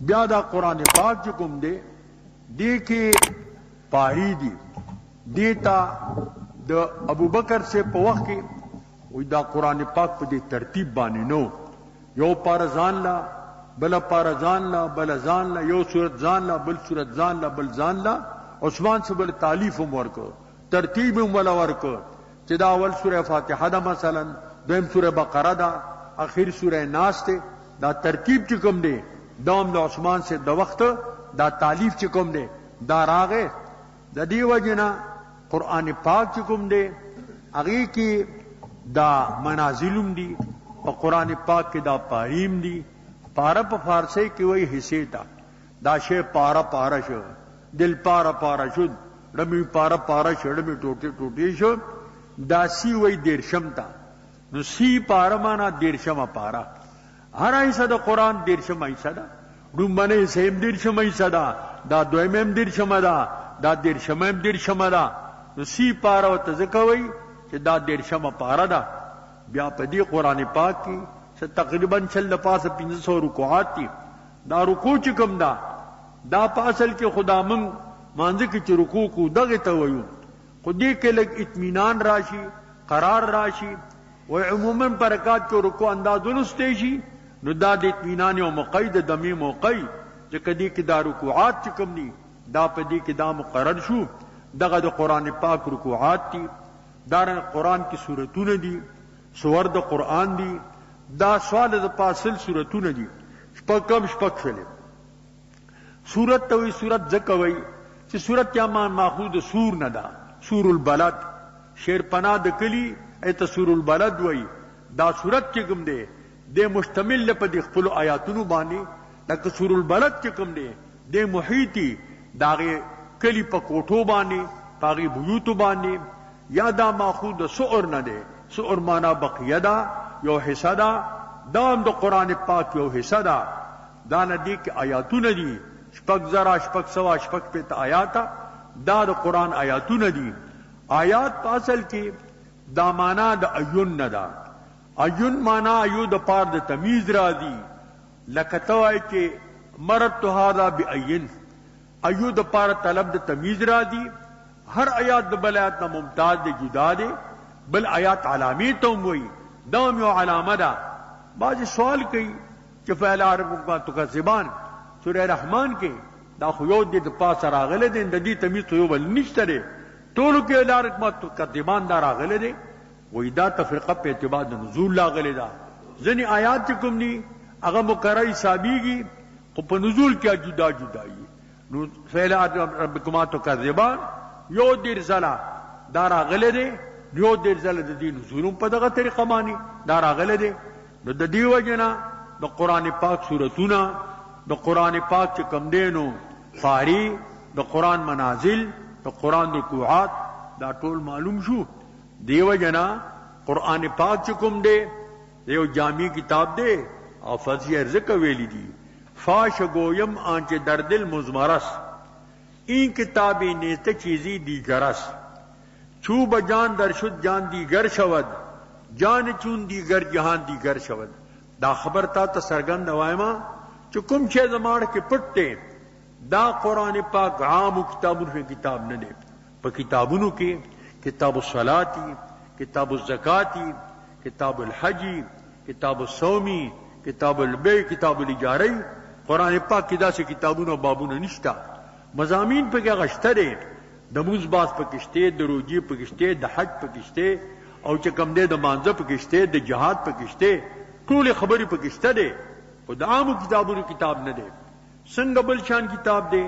بیا دا قرآن پاک جو کم دے دی کے پاری دی دیتا دا ابو بکر سے پا وقت کے وی دا قرآن پاک پا دی ترتیب بانے نو یو پارا زان لا بلا پارا زان لا بلا زان لا یو صورت زان لا بل صورت زان لا بل زان لا عثمان سے بل تعلیف ورکو ترتیب ولا ورکو چی دا اول سورہ فاتحہ دا مثلا دویم سورہ بقرہ دا آخر سورہ ناس تے دا ترتیب چکم دے دوم دا عثمان سے دا وقت دا تعلیف چکم دے دا راغے دا دی وجنا قرآن پاک چکم دے اگی کی دا منازلم دی اور قرآن پاک کی دا پاریم دی پارا پا فارسی کی وہی حصے تا دا شے پارا پارا شو دل پارا پارا شد رمی پارا پارا شد رمی ٹوٹی ٹوٹی شد دا سی وہی دیرشم تا نو سی پارا مانا دیرشم پارا ہر ایسا دا قرآن دیرشم ایسا دا رومبنے سیم دیرشم ایسا دا دویمیم دیرشم دا دیرشم دیرشم دا نو سی پارا و تذکوئی کہ دا دیرشم پارا دا بیا پا دی قرآن پاک کی تقریباً چل پاس 500 رکوعات تی دا رکوع چکم دا پاسل کے خدا من مانزی کی چی رکوع کو دغی تویو خودی کے لگ اطمینان راشی قرار راشی و عموماً پرکات کے رکوع انداز انستے شی نو دا دی اطمینان و مقید دمی موقعی جکہ دی کی دا رکوعات چکم دی دا پا دی کی دا مقرر شو دغا دا قرآن پاک رکوعات تی دارن قرآن کی صورتون دی سور دا قرآن دی دا سوال دا پاسل صورتون دی شپک کم شپک شلے صورت توی صورت زکوی چی صورت یا مان ماخود سور ندا سور البلد شیر پناہ دا کلی ایتا سور البلد وی دا صورت چکم دے دے مشتمل لپا دی خپل آیاتونو بانی لکه سور البلد چکم دے محیطی داغی کلی پا کوٹو بانی پاغی بیوتو بانی یا دا ماخود سعر ندے سعر مانا بقیہ دا یو حصہ دا دام دا قرآن پاک یو حصہ دا دانا دی کہ آیاتو ندی شپک ذرا شپک سوا شپک پیتا آیاتا دا قرآن آیاتو ندی آیات پاسل کی دا مانا دا ایون ندا ایون مانا ایو دا پار دا تمیز را دی لکتو آئی کہ مرد تو ہادا بی این ایو دا پار طلب دا تمیز را دی ہر آیات دا بل آیات نا ممتاز دے جدا دے بل آیات علامی تو موئی دام یو علامہ دا بعض سوال کئی کہ فعلا ربکا تو کا زبان سورہ رحمان کے دا خیود دے دا پاس راغلے دے دا دی تمیز تو یو بل نشتا دے طولو کے الارکما تو کا زبان دا راغلے دے وہی دا تفرقہ پہ اعتبار دا نزول لاغلے دا زنی آیات چکم نی اگر مقرر ثابی گی خب پا نزول کیا جدا جدائی فعلا ربکما تو کا زبان یو دیر زلا دا راغلے دے یو دیر زلا دا دی نزولوں پا دا طریقہ مانی دا راغلے دے دا دی وجنا دا قرآن پاک سورتونا دا قرآن پاک چکم دینو فاری دا قرآن منازل دا قرآن رکوعات دا ټول معلوم شو دیو جنا قرآن پاک چکم دے دیو جامع کتاب دے اور فضی ارزق ویلی دی فاش گویم آنچ در دل مزمرس این کتابی نیست چیزی دیگرس چو بجان در شد جان دیگر شود جان چون دیگر جہان دیگر شود دا خبر تا سرگند وائما چکم چھ زمان کے پٹتے دا قرآن پاک عام کتابوں میں کتاب نہ دے پا کتابوں کے کتاب الصلاتی کتاب الزکاتی کتاب الحجی کتاب الصومی کتاب البیع کتاب الاجاری قرآن پاک کی دا سے کتابوں بابوں نشتا مضامین پہ کیا غشتہ دے دموز باز پکشتے دروجی پکشتے د حج پکشتے او چکم دے د مانزہ پکشتے د جہاد پکشتے طول خبری پکشتہ دے خود عام کتابوں کتاب نہ دے سنگ بلشان کتاب دے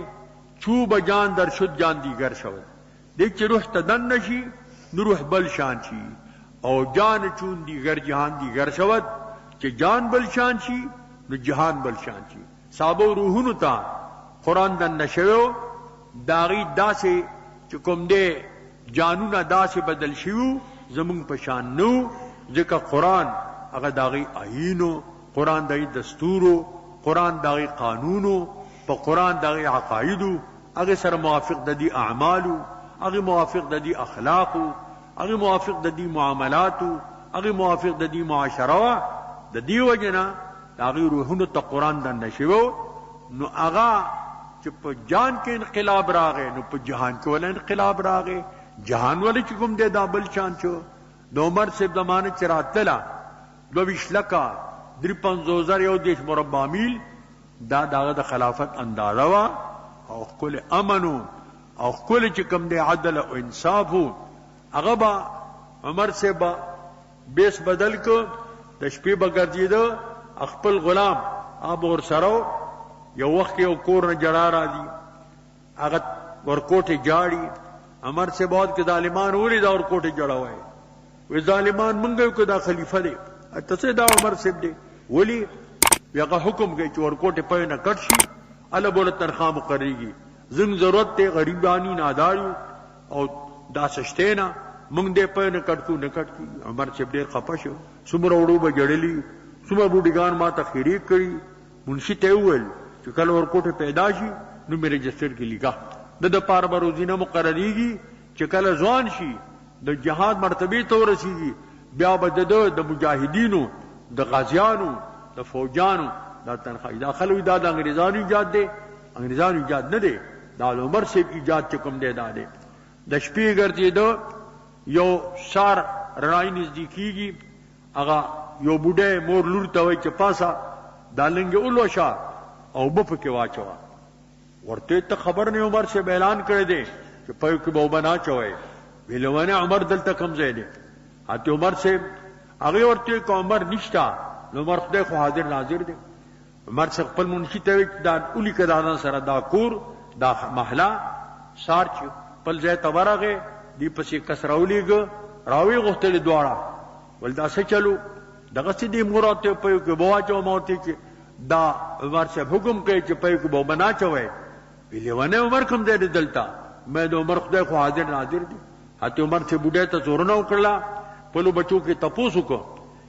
چو بجان در شد جان دیگر شود دیکھ چی روح تدن نشی نو روح بلشان شی او جان چون دیگر جہان دیگر شود چی جان بلشان شی نو جہان بلشان شی صحابو روحونو تا قرآن دن نشویو داغی دا سے چکم دے جانونا دا سے بدل شیو زمون پشان نو ذکر قرآن اگر داغی آئینو قرآن داغی دستورو قرآن داغی قانونو پا قرآن داغی عقائدو اگر سر موافق دا دی اعمالو اگر موافق دا دی اخلاقو اگر موافق دا دی معاملاتو اگر موافق دا دی معاشروا دا دی وجنا داغی روحونو تا قرآن دا نشوو نو اغا چې په جان کې انقلاب راغی نو په جهان کې ولا انقلاب راغی جهان ولې چې کوم دی دا بل شان شو د عمر صاحب زمانه چې راتله 22 لکه 53,000 یو دیش مربع میل دا داغه د خلافت اندازه وا او خپل امنو او خپل چې کوم دی عدل او انصاف هغه با عمر صاحب بیس بدل کو د شپې بغرځیدو خپل غلام اب ور سره یو وخت یو کور نه جړا را دي هغه ورکوټه جاړي عمر سے بعد کې ظالمان وری دا ورکوټه جړا وای وی ظالمان منګو کو دا خلیفہ دی ته دا عمر سے دی ولی هغه حکم کوي چې ورکوټه په نه کټ شي الله بوله تنخواه مقرریږي زنګ ضرورت ته غریبانی نادارو او دا سشتینا مونږ دې په نه کټو نه کټ کی عمر سے ډیر خپه شو څومره وړو به جړلی څومره بوډیګان ما ته خیری کړی منشي ته وویل چې کله ورکوټه پیدا شي نو مې رجستر کې لیکا د پاره بروزینه مقرریږي چې کله ځوان شي د جهاد مرتبه ته ورسیږي بیا به د مجاهدینو د غازیانو د فوجانو دا تنخواه دا خلوی دا د انګریزانو ایجاد دی انګریزانو ایجاد نه دی دا عمر سے ایجاد چې کوم دی دا دی د شپې ګرځېدو یو شار رڼای نزدیکیږي هغه یو بوډه مور لور ته وایي چې پاسا دا لنګ اولوشا او بپ کې واچوا ورته ته خبر نه عمر سے اعلان کړی دی چې په کې به بنا چوي ویلونه عمر دلته کم ځای دی اته عمر سے هغه ورته کو عمر نشتا نو عمر خدای خو حاضر ناظر دی عمر سے خپل منشي ته دا اولی کدان سره دا کور دا محله سارچ پل ځای ته ورغه دی پسې کسراولیګ راوی غوښتل دواړه ولدا څه چلو دغه سې دی مراد په کې بواچو موتی چې دا عمر سے حکم کوي چې په کې بو بنا چوي ویلونه عمر کوم دې دلتا مې د عمر خدای خو حاضر ناظر دی هته عمر سے بوډه ته زورنه وکړه په لو بچو کې تپوسو کو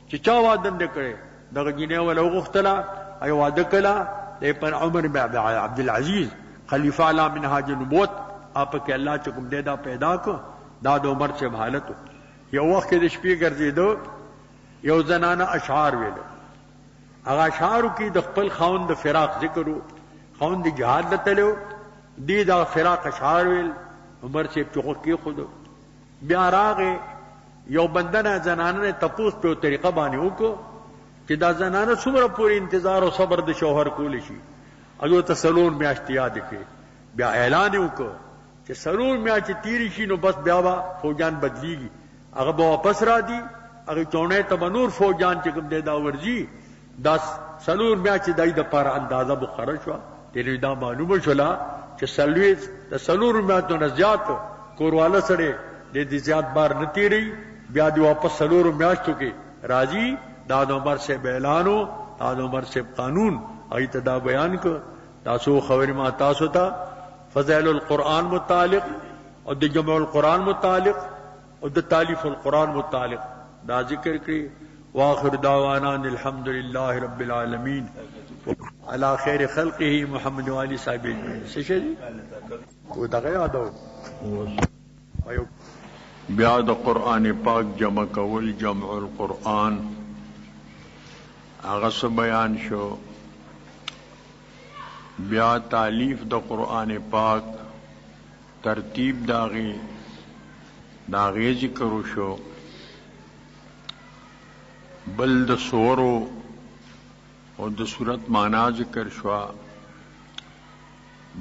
چې چا واده نه کړي دغه جنې ولا غختلا ای واده کړه د پر عمر بن عبد العزيز خلیفہ اعلی منهاج النبوت اپ کې الله چې کوم دې دا پیدا کو دا د عمر سے حالت یو وخت د شپې ګرځیدو یو زنانه اشعار ویل هغه اشعار کې د خپل خاوند د فراق ذکرو خاوند د جهاد لتلو دی دا فراق اشعار ویل عمر سے چوک کې خود بیا راغه یو بندنه زنانه تپوس په طریقه باندې وکړو چې دا زنانه څومره پوری انتظار او صبر د شوهر کول شي هغه ته سلون میاشت یاد کړي بیا اعلان وکړو چې سلون میاشت تیری شي نو بس بیا فوجان بدلیږي هغه به واپس را دي هغه چونه ته بنور فوجان چې کوم دا ورځي دا سلون میاشت دای د پر اندازه بخره شو تیری دا معلومه شولا چې سلوي د سلون میاشتو نه زیات کورواله سره د دې زیات بار نه تیری بیا دی واپس سلور میاشتو کې راځي دا د عمر سے اعلانو دا د عمر سے قانون ایت دا بیان کو تاسو خبر ما تاسو ته فضائل القرآن متعلق او د جمع القرآن متعلق او د تالیف القرآن متعلق دا ذکر کړي واخر دعوانا الحمد لله رب العالمین على خیر خلقه محمد علی صاحب سشری و دغه یادو ایو بیا د قرآن پاک جمع کول جمع القرآن هغه څه بیان شو بیا تالیف د قرآن پاک ترتیب داغی ذکر شو بل د سورو او د صورت معنا ذکر شو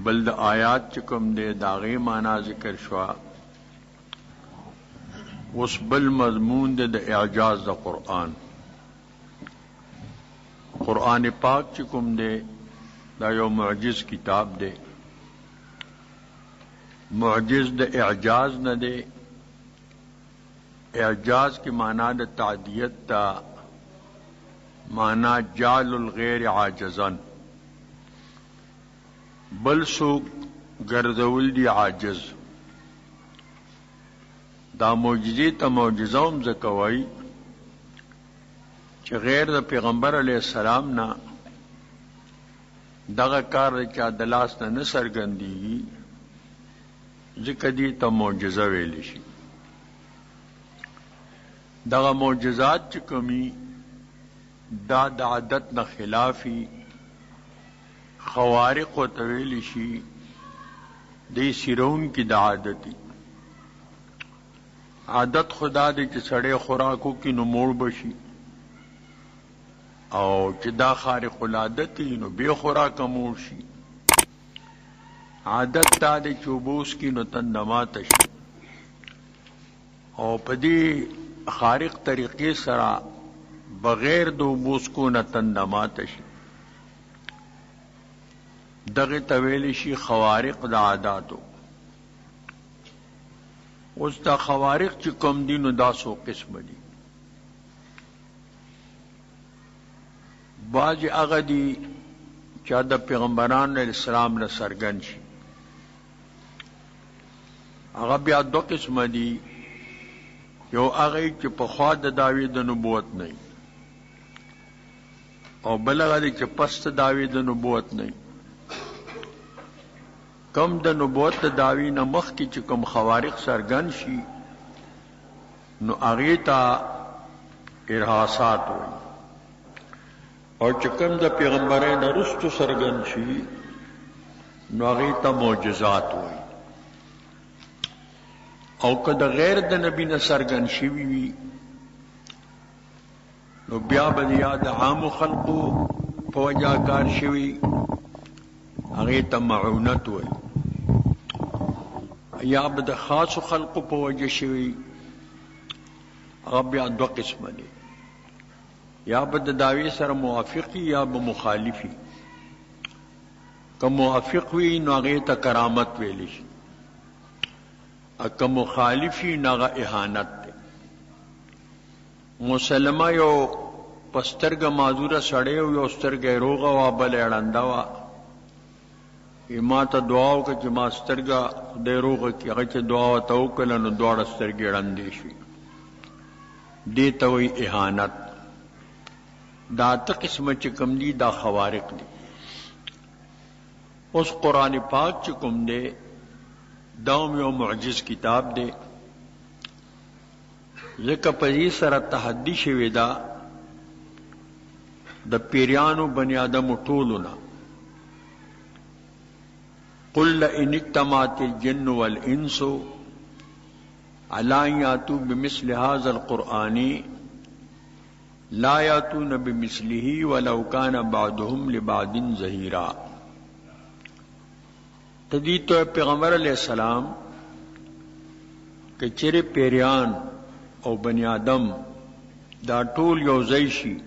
بل د آیات چکم دے داغی معنا ذکر شو اس بل مضمون دے د اعجاز د قرآن قرآن پاک چکم دے دا یو معجز کتاب دے معجز د اعجاز نہ دے اعجاز کی معنی د تعدیت تا معنی جعل الغیر عاجزن بل سوک گرزول دی عاجز دا معجزی تا معجزوم زکوائی چه غیر دا پیغمبر علیہ السلام نا دغه کار چا دلاس نه نسرګندي ځکه دي ته معجزه ویل شي دغه معجزات چې کومي دا د عادت نه خلافي خوارق و طویل شي دی سیرون کی دا عادتی عادت خدا دی چې سړی خوراکو کی نو موړ بشي او چې دا خارق العادتی نو بے خوراک موړ شي عادت دا دی چې اوبوس کی نو تندمات شي او په دې خارق طریقې سره بغیر د اوبوس کو نه تندمات شي دغه طویل شي خوارق د عاداتو اوس دا خوارق چې کوم دي نو دا څو قسم دي بعض هغه دي چې د پیغمبرانو اسلام نه سرګن شي هغه بیا دوه قسم دي یو هغه چې په خوا د دعوی د نبوت نه او بل هغه چې پس د دعوی د نبوت نه کم د نبوت دعوی نه مخکې چې کوم خوارق سرګن شي نو هغې ته ارهاصات وایي او چې کوم د پیغمبرۍ نه وروستو سرګن شي نو هغې ته معجزات وایي او که د غیر د نبی نه سرګن شوي وي نو بیا به د یا د عامو خلقو په وجه کار شوي هغې ته معونت وایي یا به د خاصو خلقو په وجه شوي هغه بیا دوه قسمه دي یا به د دعوی سره موافقي یا به مخالفي که موافق وي نو هغې ته کرامت ویلی شي که مخالفي نو هغه اهانت دی مسلمه یو په سترګه معذوره سړی و یو سترګه یې روغه وه بله یې ړنده وه ما ته دعا وکړه چې ما سترګه خدای روغه کړي هغه چې دعا ورته وکړله نو دواړه سترګې ړندې شوې دې ته وایي اهانت دا اته قسمه چې کوم دي دا خوارق دي اوس قرآن پاک چې کوم دی دا هم یو معجز کتاب دی ځکه په دې سره تحدي شوې ده د پیریانو بني آدمو ټولو نه قل لئن اجتمعت الجن والانس على ان ياتوا بمثل هذا القرآن لا ياتون بمثله ولو كان بعضهم لبعض ظهيرا تدی تو پیغمبر علیہ السلام کہ چرے پیریان او بنی آدم دا ټول یو ځای شي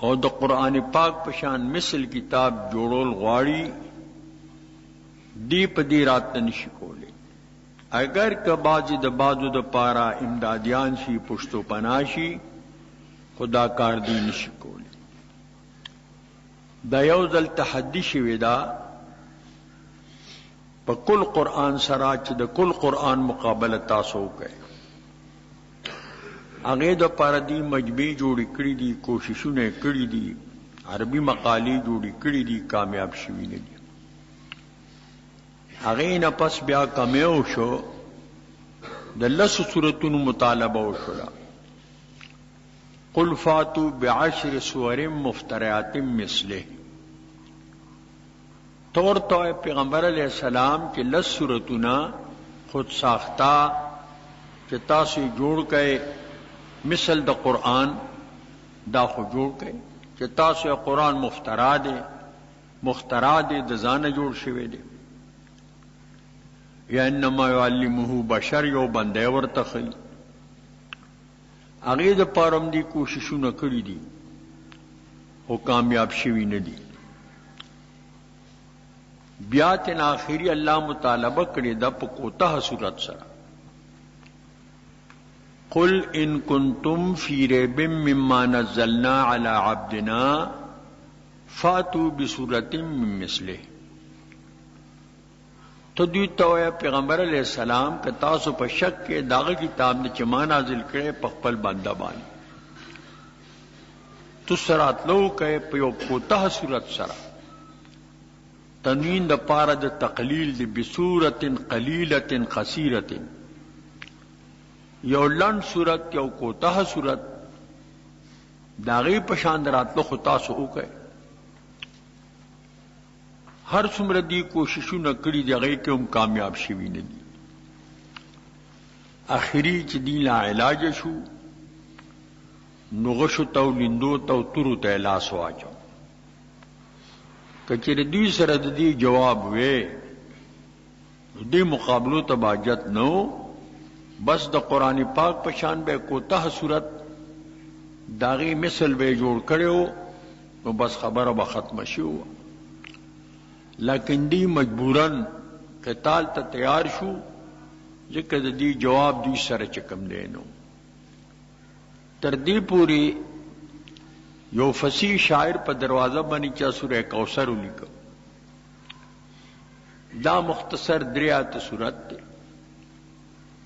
او د قرآن پاک پشان مثل کتاب جوړول غواړي دی په دې رات نشي کولی اگر که بعضی د بعضو د پارا امدادیان شي پښتو پناشي خدا کار دی نشي کولی دا یو ځل تحدي شوی دا په کل قرآن سره چې د کل قرآن مقابله تاسو وکړئ هغې دپاره دي مجموعې جوړې کړي دي کوششونه یې کړي دي عربي مقالې جوړې کړي دي کامیاب شوي نه دي هغې نه پس بیا کمیو شو د 10 سورتونو مطالبه وشوله قل فاتوا بعشر سور مفتريات مثله طور تو پیغمبر علیہ السلام چې 10 سورتونه خود ساختہ چې تاسو جوړ کړئ مثل د قرآن دا خو جوړ کړئ چې تاسو قرآن مفترا دی د ځانه جوړ شوی دی یا انما يعلمه بشر یو بندے ورته خي هغې دپاره هم دي کوششونه کړي دي خو کامیاب شوي نه دي بیا تن آخري الله مطالبه کړې ده په کوتاه صورت سره قل ان کنتم فی ریب مما نزلنا علی عبدنا فاتوا بسورة من مثله تو دوی ته وایه پیغمبر علیہ السلام که تاسو په شک کې داغه کتاب نه چې ما نازل کړی په خپل بنده باندې تو سراتلو کوي په یو کوتاه صورت سره تنوین د پاره د تقلیل د بصورت قلیلت قصیرت یو لنډ صورت یو کوتاه صورت داغه په شان دراتلو خو تاسو وکړئ هر څومره دی کوششونه کړي دي هغې کې هم کامیاب شوي نه دي. آخري چې دی لا علاج شو نو غشو ته او لیندو ته او تورو ته یې لاس واچو. که چېرې دوی سره د دې جواب وې نو دې مقابلو ته به حاجت نه و، بس د قرآن پاک په شان به کوتاه صورت د هغې مثل به یې جوړ کړی و نو بس خبره به ختمه شوې وه. لیکن دی مجبوراً قتال ته تیار شو ځکه د دې جواب دوی سره چې کوم دی نو. تر دې پورې یو فصیح شاعر په دروازه باندې چا سوره کوثر ولیکه. دا مختصر دریات صورت دی.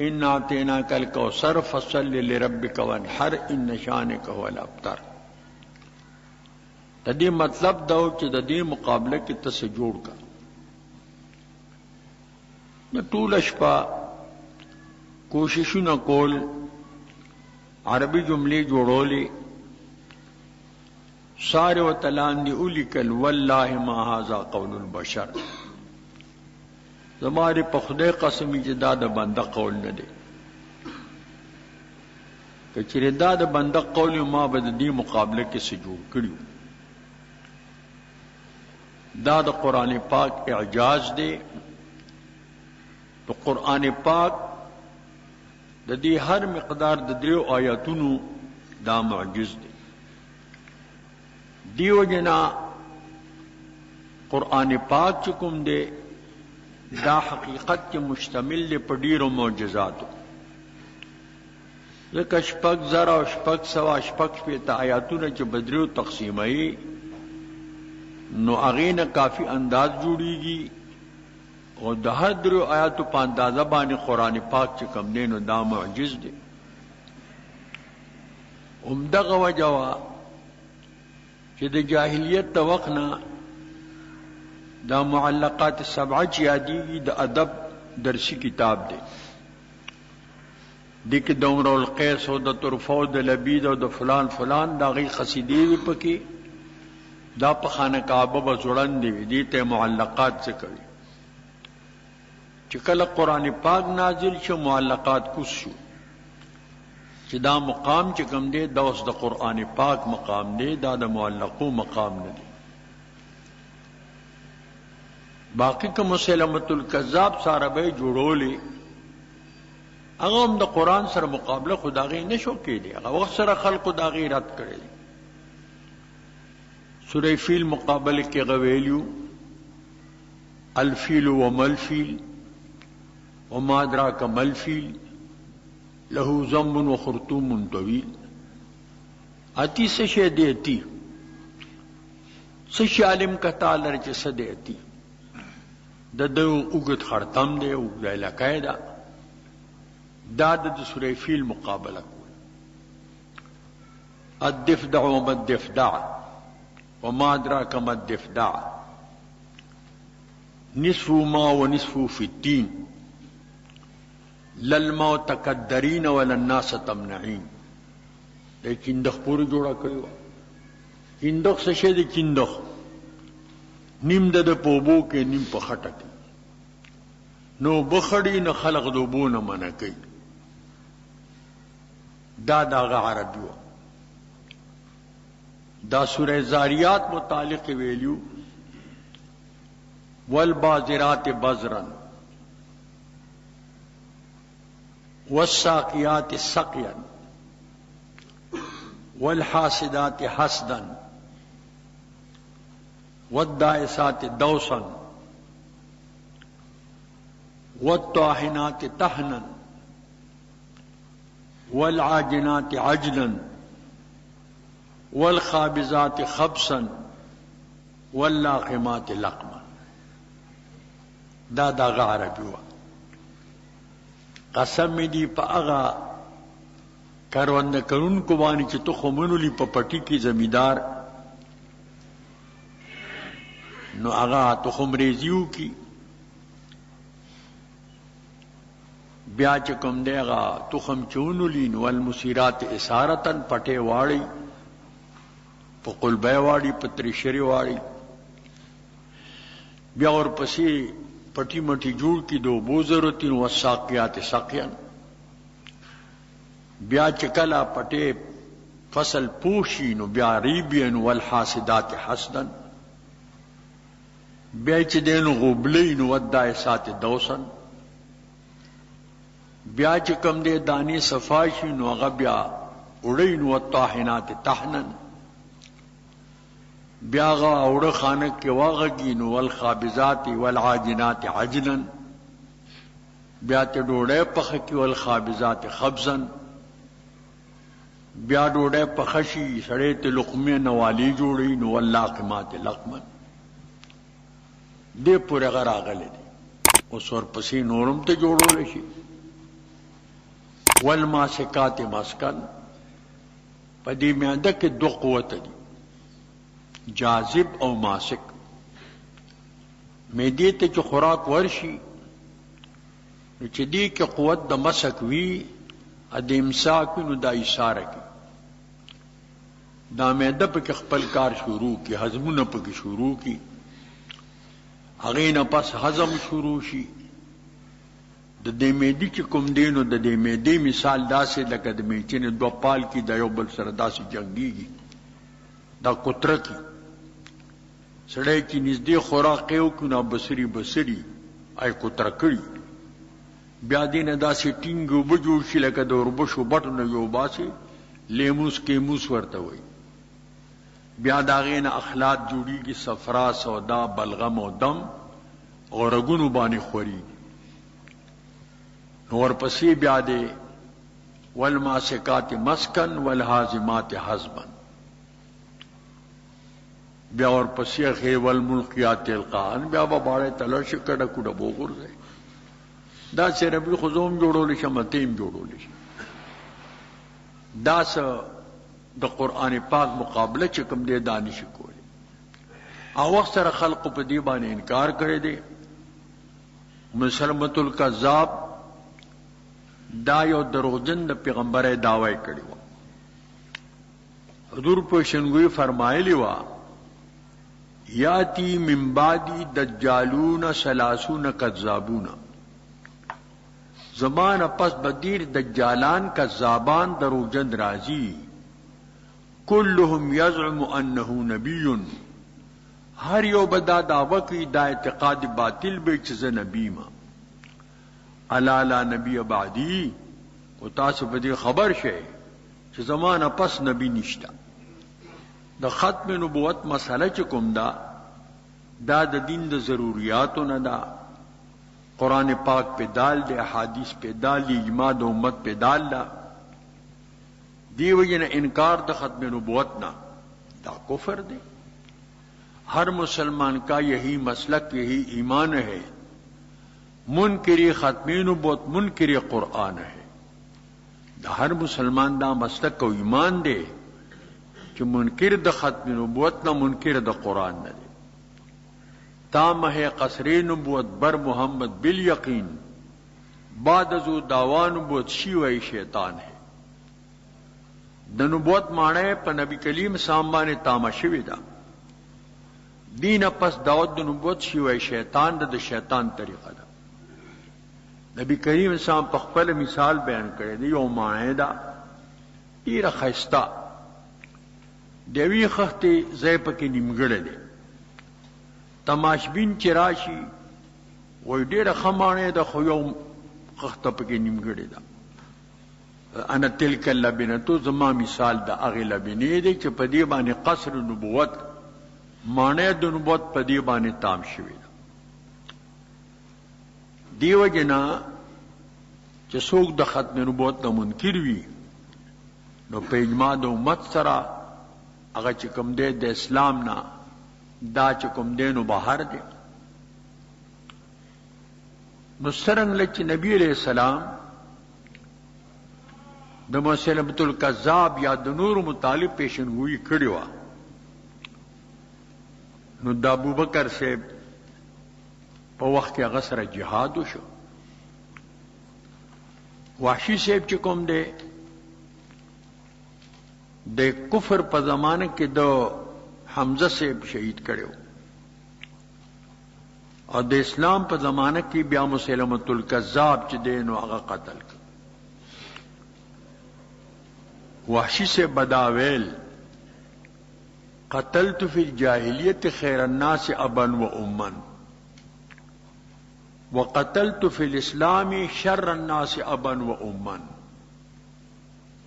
انا اعطیناک الکوثر فصل لربک وانحر ان شانک هو الابتر. د دې مطلب دا و چې د دې مقابله کې ته څه جوړ کا. نو ټوله شپه کوششونه کول، عربي جملې جوړولې، سارے و تلاندی اولیکل واللہ ما هذا قول البشر. زمارے په خدای قسمی چې دا د بنده قول نه دی. که چېرې دا د بنده قول ما به د دې مقابله کې څه جوړ کړي. دا د قرآن پاک اعجاز دی. تو قرآن پاک د دې هر مقدار د 3 آیاتونو دا معجز دی. دیو جنا قرآن پاک چې کوم دی دا حقیقت کې مشتمل دی په ډیرو معجزاتو. لکه 6,000 او 6,000 آیاتونه چې بدریو تقسیموي نو هغې نه کافی انداز جوړیږي او د هر 3 آیاتو په اندازه باندې قرآن پاک چې کوم دی نو دا معجز دی. همدغه وجه وه چې د جاهلیت د وخت نه دا معلقات 7 چې یادېږي د ادب درسي کتاب دی. دې کې د عمر القیس او د طرفه او د لبید او د فلان فلان د هغې قصیدې وي پکې. دا په خانه کعبه به ځوړندې وي. دې ته معلقات څه کوي. چې کله قرآن پاک نازل شو معلقات کوز شو چې دا مقام چې کوم دی دا اوس د قرآن پاک مقام دی، دا د معلقو مقام نه دی. باقی که مسلمة الکذاب ساره به جوړولې هغه هم د قرآن سره مقابله خو د هغې نه شو کېدی. هغه وخت سره خلقو د هغې رد کړی دی. سوره فیل مقابله کې هغه ویلي الفیل وما الفیل وما ادراک ما الفیل له ذنب وخرطوم طویل. اتی څه شی دی؟ اتی څه شی عالم کته لر چې څه دی اتی؟ د ده اوږد خرطم دی، اوږده لکۍ ده. دا د سوره فیل مقابله کول. الدفدع وما الدفدع وما ادراک ما الدفدع نصف ما ونصف فی الدین للموت تقدرین وللناس تمنعین. د چندخ پورې جوړه کړې وه. چندخ څه شی دی؟ چندخ نیم د په اوبو کې نیم په خټه کې. نو اوبه خړي نه خلق د اوبو نه منع کوي. دا د هغه عربي وه. دا سوره زاریات متعلق ویلیو والبازرات بزرا والساقيات سقيا والحاسدات حسدا والدائسات دوسا والطاحنات طحنا والعاجنات عجنا والخابزات خبسا واللاقمات لقما. دا دغه عربي وه. قسم دی په هغه کرونده کوونکو باندې چې تخمونو لی په پټي کې زمیندار نو هغه تخم ریزیو کی بیا چې کوم دی هغه تخم چونو لی نو والمسیرات اسارتن پټې واړی په قلبه واړی په تریشری واړی بیا ورپسې پټي مټي جوړ کی دو بوزرتین والساقیات ساقیان. بیا چې کله پټې فصل پوشي نو بیا ریبین والحاسدات حسدن. بیا چې دین غبلین والدائسات دوسن. بیا چې کم دې دانی صفاشي نو هغه بیا وړین والطاحنات طحنن. بیا هغه اوړه خانه کې واغږي نو والخابزات والعاجنات عجنا. بیا ته ډوډۍ پخه کې والخابزات خبزن. بیا ډوډۍ پخه شي سړی ته لقمې نوالی جوړي نو واللاقمات لقمن. دې پورې هغه راغلی دی. اوس ورپسې نورم ته جوړولی شي. والماسکات مسکن. په دې معده کې دو قوت دي، جاذب او ماسک. معدې ته چې خوراک ورشي نو چې دې کې قوت د مسک وي د امساک وي نو دا اشاره کوي. دا معده پکې خپل کار شروع کی، هضمونه پکې شروع کی، هغې نه پس هضم شروع شي. د دې معدې چې کوم دی نو د دې معدې مثال داسې لکه د میچنې دوه پال کې د یو بل سره داسې جنګېږي، دا کتره کی. سړی چې نږدې خوراک یې وکړي نو بصري بصري ای کتره کړي. بیا دې نه داسې ټینګ اوبه جوړ شي لکه د اوربشو بټو نه یې وباسي، لیموس کیموس ورته وایي. بیا د هغې نه اخلاط جوړېږي، صفرا سودا بلغم او دم او رګونو باندې خورېږي. نو ورپسې بیا دی والماسکات مسکن والحازمات حزبن. بیا ورپسې هغې والملقیات القاء. بیا به باړی تلل شي، کډه کوډه به وغورځوي. دا چې ربي خو زه هم جوړولی شم، ته هم جوړولی شي. دا څه د قرآن پاک مقابله چې کوم دی دا نشي کولی. او وخت سره خلقو په دې باندې انکار کړی دی. مسلمة الکذاب دا یو دروغجن د پیغمبر دعوی کړی و. حضور پیشنګوی فرمایلی و یاتی من بعدی دجالون ثلاثون کذابون. زمان پس بدیر دجالان کذابان دروغجن راضی. کلهم یزعم انه نبی. هر یو بدا دعوی کی دا اعتقاد باطل به چې زه نبی ما. الا لا نبی بعدی. او تاسو په دې خبر شئ چې زمانه پس نبی نشته. د ختم نبوت مسله چې کوم دا د دین د ضروریاتو نه ده. قرآن پاک پہ دال دے، احادیث پہ دال دی، اجماع د امت پہ دال دا. دی وجہ نہ انکار د ختم نبوت نہ دا کفر دے. ہر مسلمان کا یہی مسلک، یہی ایمان ہے. منکری ختم نبوت منکری قرآن ہے. دا ہر مسلمان دا مسلک و ایمان دے کہ منکر د ختم نبوت نہ منکر د قرآن نہ دے. تام ہے قصر نبوت بر محمد بالیقین، بعد ازو دعوی نبوت شیوئی شیطان ہے. د نبوت معنی پا نبی کریم سامبانے تامہ شوی دا. دین پس دعوت د نبوت شیوئی شیطان دا شیطان طریقہ دا. نبی کریم سام پا خپل مثال بیان کرے دی. یو معنی دا دیر خیستا دیوی خختی زیپا کی نمگڑ دے. تماشبین چراشی وی ډېره ښه ماڼۍ ده، خو یو خښته پکې نیمګړې ده. انا تلک اللبنتو زما مثال د هغې لبنې دی چې په دې باندې قصر نبوت، ماڼۍ د نبوت په دې باندې تام شوې ده. دې وجې نه چې څوک د ختم نبوت نه منکر وي نو په اجماع د امت سره هغه چې کوم دی د اسلام نه دا چې کوم دی نو بهر دی. نو څرنګه چې نبی علیہ السلام د مسلمة الکذاب یا د نور مطالب پیشنگوئی کړې وه، نو د ابوبکر صاحب په وخت کې هغه سره جهاد وشو. وحشي صاحب چې کوم دی د کفر په زمانه کې د حمزه صاحب شهید کړو. او د اسلام په زمانه کې بیا مسلمة الکذاب چې دی نو هغه قتل کړ. وحشی سے بداویل قتلت فی الجاہلیت خیر الناس ابا و اما وقتلت فی الاسلام شر الناس ابا و اما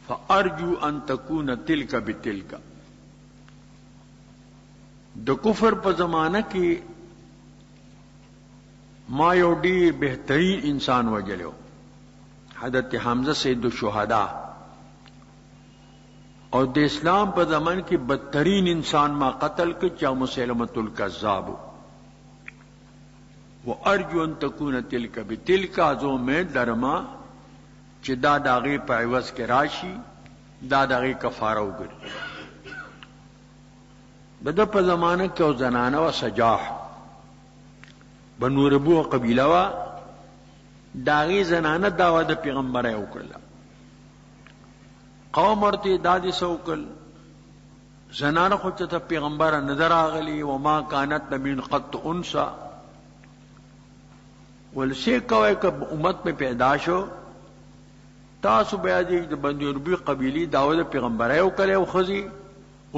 فارجو ان تکون تلک بتلک. د کفر په زمانہ کې ما یو ډیر بهترین انسان وجلو حضرت حمزه سید الشهدا او د اسلام په زمان کې بدترین انسان ما قتل کې چا مسلمة الکذاب. وارجو ان تکون تلک بتلک، ازو میں درما چې دا داغي په عوض کې راشي، دا داغي کفاره وګرځي. دغه په زمانه کې او زنانه او سجاح بنو ربوع قبیله وا، داغي زنانه داوا د پیغمبر یې وکړه. قوم ورته دادی سوکل زنانه خو ته پیغمبر نظر اغلی و ما كانت من قط انسا ولسی کوي ک امت میں پیدا شو تاسو بیا دې د بنو ربوع قبیلی داوا د پیغمبر یې وکړه او خزي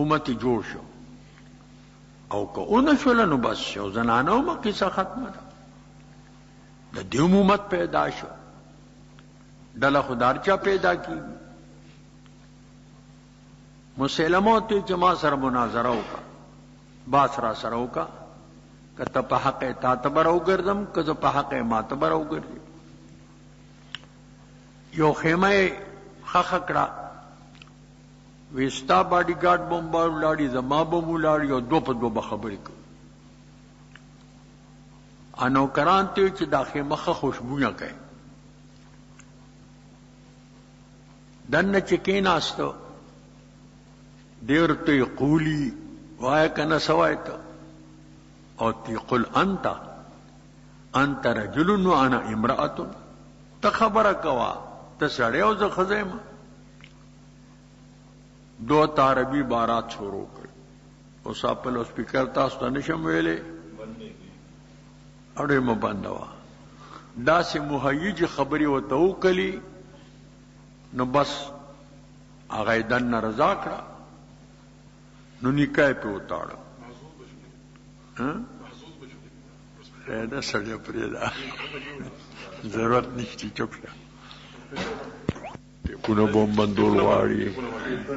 امت جوړ شو. او که اون شول نو بس شو، زنانو ما قصه ختمه ده. د دې امت پیدا شو، ډله خدارچا پیدا کی. مسلمو ته چې ما سره مناظره وکا، باس را سره وکا، کته په حق تا تبر وګرځم، کته په حق ما تبر وګرځم. یو خیمه خخکړه وستا باډی ګارد بمبار لاړی، زما بم لاړی، او دو په دو خبرې کو. انو کرانته چې داخه مخه خوشبویا کوي. دنه چې کیناستو دیرته قولی وای کنه سوایت او تقول انت رجل وانا امراه، ته خبره کوا ته سړی او زه خزم. دو عربی بارات شروع کړ او ساپل سپیکر تاسو ته نشم ویلې اړې مو باندوا دا سه مهیج خبري وته وکړي نو بس هغه دن رضا کړه نو نکای په وتاړه ها دا سړی پرې دا ضرورت نشته چوپ شه کونه بوم بندول واړي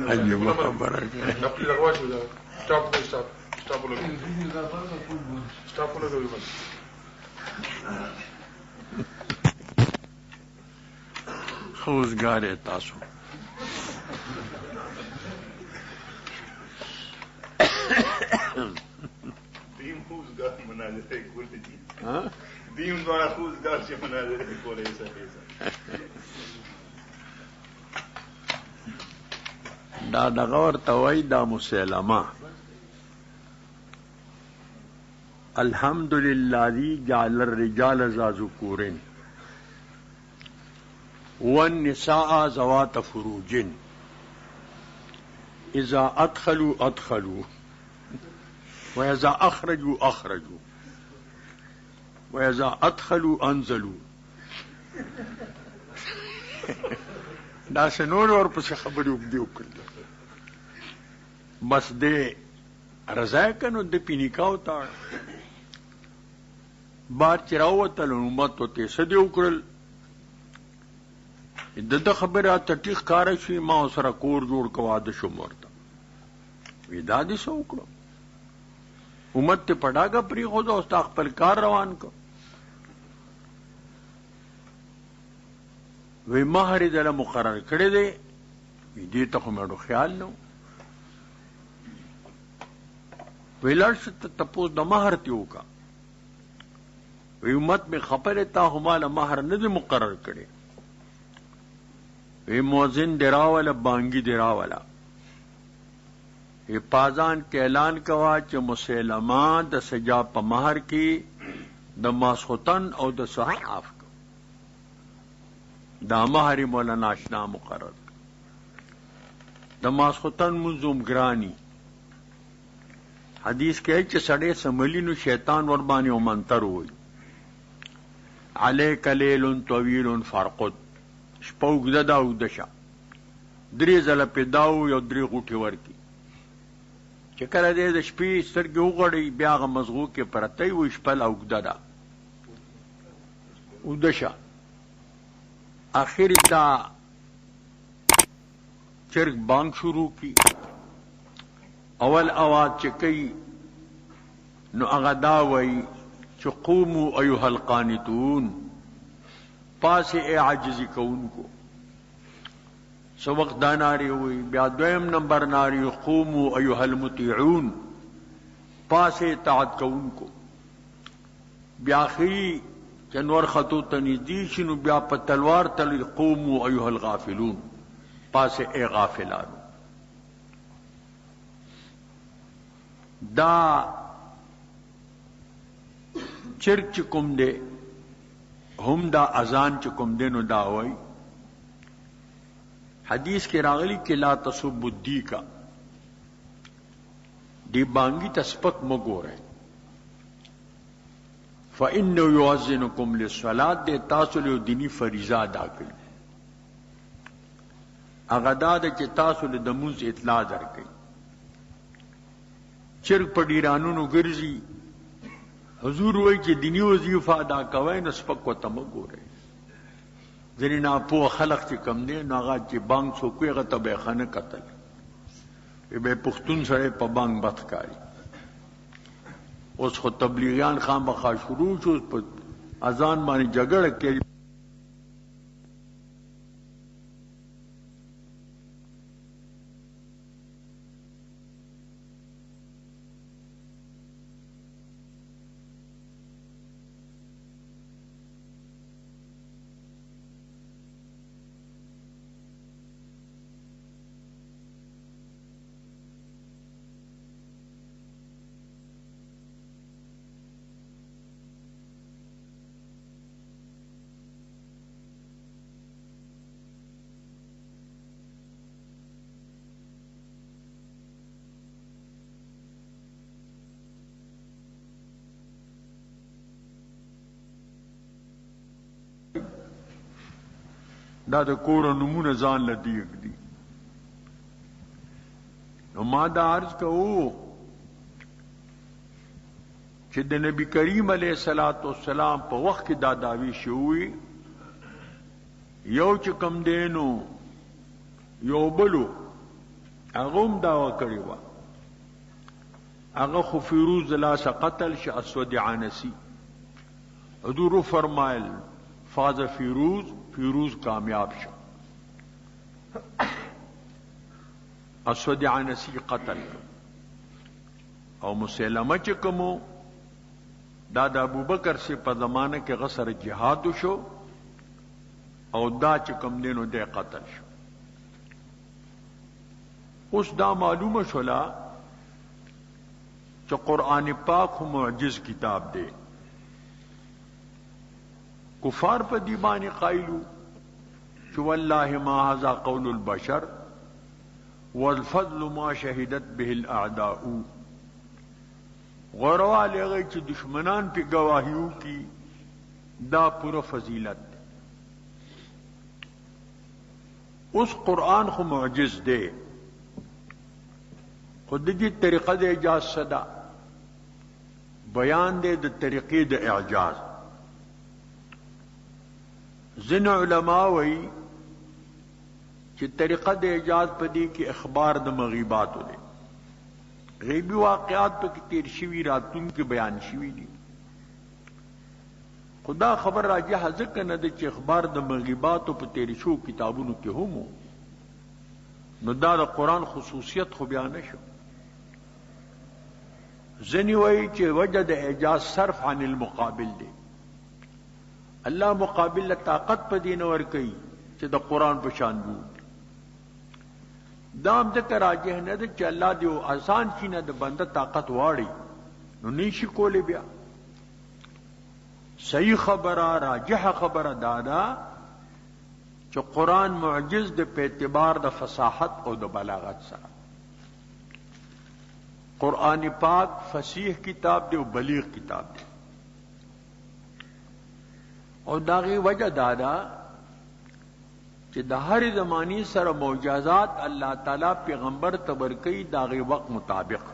هغه ما خبره کوي. خوزګاره تاسو دیم خوزګار مناظره کولې دي ها دیم دوه خوزګار چې مناظره کولې سره دا دغه ورته وای دا مسلمه. الحمدللہ الذی جعل الرجال ذا ذکور والنساء ذوات فروج اذا ادخلوا واذا اخرجوا واذا ادخلوا انزلوا. دا سنور اور پس خبرې وکړي وکړه بس دې رضا کنو د پینیکاو تا بار چراوتل امت ته سدي وکړل د خبره تټیخ کار شي ما سره کور جوړ کوا د شمورته ودا دي سو وکړو امت ته پډاګه پری خو د استاد خپل کار روان کو وی مہر دل مقرر کړی دی دې ته خو مړو خیال نو ویلارش ته تپوس د مہر تیو کا وی امت میں خبره تا هماله مہر نه دی مقرر کړی وی موزن دراوله بانگی دراوله وی پازان کې اعلان کوا چې مسلمه د سجا په مہر کې د ماسختن او د صحاف دا مہر مولانا اشنا مقرر د ماسختن منظوم گرانی حدیث کې چې سړی سملینو شیطان ور باندې ومنتر وي علیک لیل طویل فرقد شپه اوږده ده اوږده شه 3 ځله پیداو یو 3 غوټې ورکي چې کله دې د شپې سترګې وغړي بیا هغه مزغو کې پرته وي شپه لا اوږده ده اوږده شه آخر دا چرګ بانګ شروع کی اول آواز چې کوي نو هغه دا وایي چې قوموا ایها القانتون پاسې اے عاجزي کوونکو سو وخت دا ناری ہوئی بیا دویم نمبر ناری قوموا ایها المطیعون پاسې اطاعت کوونکو بیا آخری جنور خطو تنیدی شنو بیا په تلوار تل قوموا ایها الغافلون پاسې اے غافلانو دا چرک چې کوم دی هم دا اذان چې کوم دی نو دا وای حدیث کې راغلی کې لا تصب الدیکا دی بانگی تسپک مګوره فإنه يؤذنكم للصلاة دے تاسو له دینی فریضه ادا کړي هغه دا چې تاسو له دموز اطلاع درکړي چرګ په ډیرانونو ګرځي حضور وایي چې دینی وظیفه ادا کوي نو سپک وته مګوره ځینې ناپوه خلق چې کم دی نو هغه چې بانګ څوک وي هغه ته به خانه قتل به پښتون سره په بانګ بدکاري اوس خو تبلیغیان خامخا شروع شو په اذان باندې جګړه کوي دا د کور نمونه ځان لدیګ دي نو ما دا عرض کوو چې د نبی کریم علیه الصلاۃ والسلام په وخت کې دا داوی شوی یو چې کم دینو یو بلو هغه هم دعوا کړی و هغه خو فیروز لا قتل ش اسود عنسی حضور فرمایل فاز فیروز کامیاب شو اسود عنسی قتل او مسلمه چې کومو دا د ابوبکر سے په زمانه کې غسر جهاد شو او دا چې کوم دینو دې قتل شو اوس دا معلومه شولا چې قرآن پاک معجز کتاب دی کفار په دی باندې قایلو چې والله ما هذا قول البشر والفضل ما شهدت به الاعداء غروال هغه چې دشمنان په گواهیو کی دا پوره فضیلت اوس قرآن خو معجز دی خود دې طریقه د اعجاز صدا بیان دی د طریقې د اعجاز زن علماء وی چې طریقه د اعجاز په دې کې اخبار د مغیبات دی غیبی واقعات په کې تیر شوي راتون کې بیان شوي دي خدا خبر راځي ځکه نه د چې اخبار د مغیبات په تیر شو کتابونو کې هم نو دا د قرآن خصوصیت خو بیان نشو ځنی وی چې وجه د اعجاز صرف عن المقابل دی الله مقابل له طاقت په دین ور کوي چې د قرآن په شان وو دام ذکر راجه نه د چې الله دی آسان شي نه د بنده طاقت واړي نو نشي کولی بیا صحیح خبره راجح خبره دادا چې قرآن معجز د په اعتبار د فصاحت او د بلاغت سره قرآن پاک فصیح کتاب دے و بلیغ کتاب دے اور داغی وجہ دادا کہ دا ہر زمانی سر معجزات اللہ تعالی پیغمبر تبرکی داغی وقت مطابق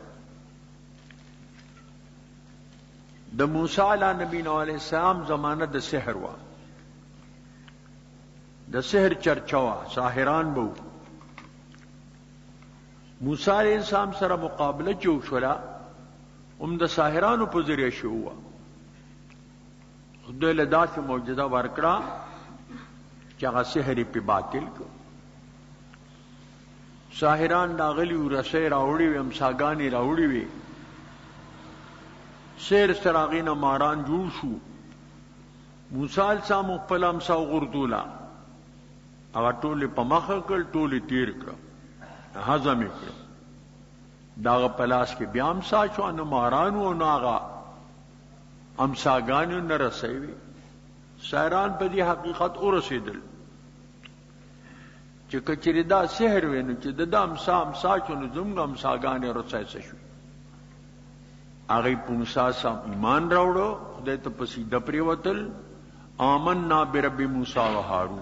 دا موسیٰ علیہ نبی علیہ السلام زمانہ دا سحر وا دا سحر چرچوا ساحران بو موسیٰ علیہ السلام سر مقابلہ چو شولا دا ساحرانو پذریع شوا خدای لدا سے معجزہ ورکڑا چاگا سحری پی باطل کو ساحران داغلی و رسے راوڑی وی امساگانی راوڑی وی سیر سراغین ماران جوڑ شو موسیٰ علیہ السلام اقبل امسا غردولا اگا ٹولی پمخ کر ٹولی تیر کر حضم کر داغا پلاس کے بیا امسا شو انا مارانو ناغا امساگانیو نرسیوی سائران پا دی حقیقت او رسیدل چی کچری دا سحر وینو چی دا امسا چونو زمگا امساگانی رسائی سشو آغی پونسا سام ایمان راوڑو خدای تا پسی دپری وطل آمنا برب موسیٰ و حارون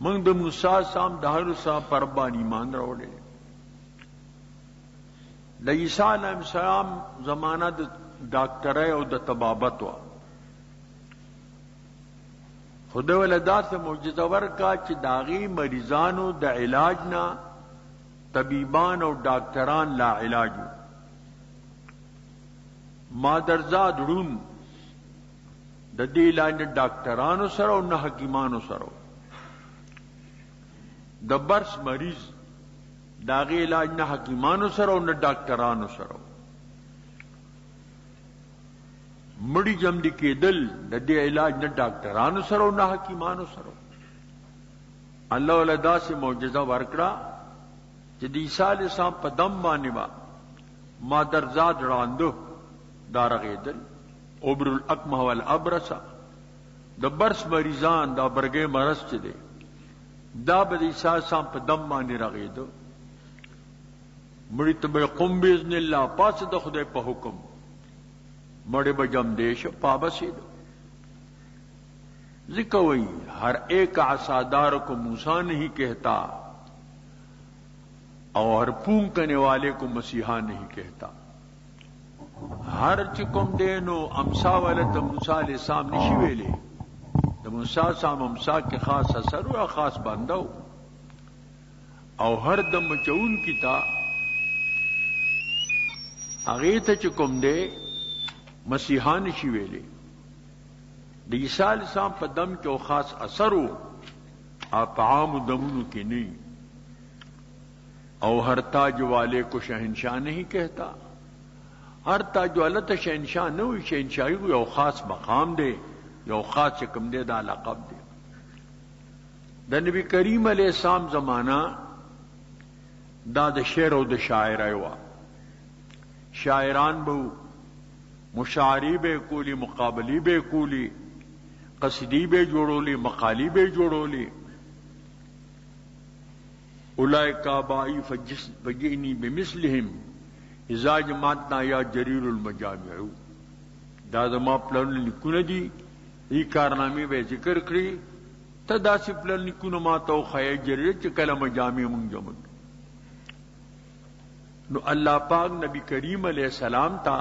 منگ دا موسیٰ سام دہر سا پربان ایمان راوڑے دا عیسیٰ علیہ السلام زمانہ دا ڈاکٹر ہے او دا طبابت وا خدای ولدا سے معجزہ ورکا چی داغی مریضانو دا علاجنا طبیبان او ڈاکٹران لا علاجو مادرزاد رون دا دی علاج ڈاکٹرانو سرو نہ حکیمانو سرو دا برس مریض داغی علاج نہ حکیمانو سرو نہ ڈاکٹرانو سرو مڑی جمدی کے دل دا دی علاج نہ ڈاکٹرانو سرو نہ حکیمانو سرو اللہ ولدا سے معجزہ ورکڑا جدی عیسیٰ علیہ السلام پا دم بانیوا مادرزاد راندو دارغی دل عبر الاکمہ والابرسا دا برس مریضان دا برگے مرس چدے دا بد عیسیٰ السلام پا دم بانی رغی دو مڑی تبر قم بیزن اللہ پاس دا خدای پا حکم مڑے بجم دیش پابسی دو ذکر وئی ہر ایک عصادار کو موسیٰ نہیں کہتا اور پون کرنے والے کو مسیحا نہیں کہتا ہر چکم دینو امسا والت موسیٰ علیہ السلام نشی ویلے دا موسیٰ سام امسا کے خاص اثر و خاص باندھو او ہر دم چون کی تا اغیت چکم دے مسیحا نشی ویلے دا عیسیٰ علیہ السلام پا دم کے خاص اثر ہو آپ عام دمونو کی نہیں او ہر تاج والے کو شہنشاہ نہیں کہتا ہر تاج والا تا شہنشاہ نہ ہوئی شہنشاہی کو یو خاص مقام دے یو خاص چکم دے دا لقب دے دا نبی کریم علیہ السلام زمانہ دا دا شعر و دا شاعر ایوا شاعران بہو مشاعری بے کولی مقابلی بے کولی قصیدی بے جوڑولی مقالی بے جوڑولی اولئک آبائی فجئنی بمثلہم اذا جماعتنا یا جریر المجامع دا زما پلان لکونه دی ای کارنامه به ذکر کړی ته داسې پلان لکونه ما ته خی جریر چې کله مجامع مونږ جمع نو الله پاک نبی کریم علیہ السلام تا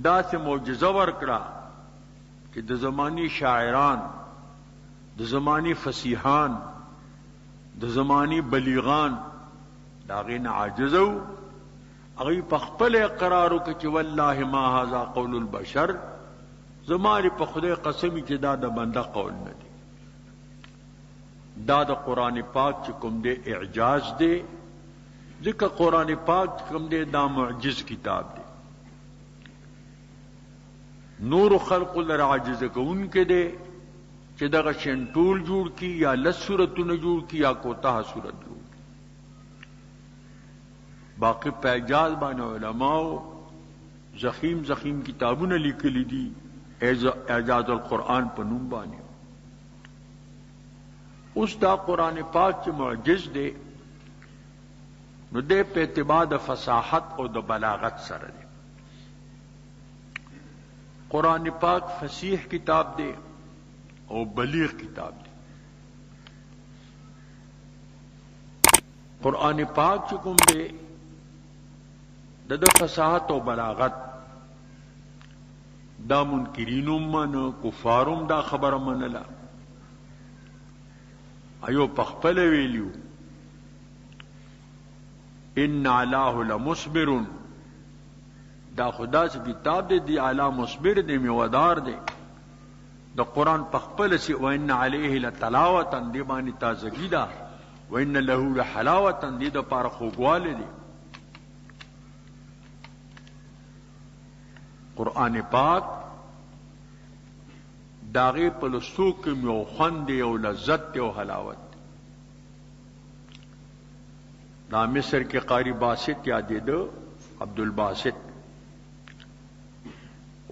داسې معجزه ورکړه چې د زمانی شاعران د زمانی فصیحان د زمانی بلیغان داغین عاجزو اغی پخپل اقرارو کچی واللہ ما هذا قول البشر زمانی پخدے قسمی چی دا دا بندہ قول ندی دا دا قرآن پاک چکم دے اعجاز دے ذکر قرآن پاک چکم دے دا معجز کتاب دے نور خلق در عاجز کو ان کے دے چی دا غشن طول جوڑ کی یا لس صورتون جوڑ کی یا کوتاہ صورت جوڑ باقی پیجاز بانے علماء زخیم کتابوں نے لکھ لی دی اعجاز القرآن پنوم بانے اس دا قرآن پاک چی معجز دے نو دې په اعتبار د فصاحت او د بلاغت سره دی. قرآن پاک فصیح کتاب دی او بلیغ کتاب دی. قرآن پاک چې کوم دی د فصاحت او بلاغت دا منکرینم من کفارم دا خبر منلا ایو پخپل ویلیو ان علاه لمصبر دا خدا سے کتاب دے دی اعلی مصبر دے میوادار دے دا قرآن پخپل سی وان علیہ لتلاوتا دی بانی تازگی دا وان له لحلاوتا دی دا پار خوگوال دی. قرآن پاک داغی پلسو کم یو خوند یو لذت یو حلاوت. دا مصر کے قاری باسط یادی دو عبدالباسط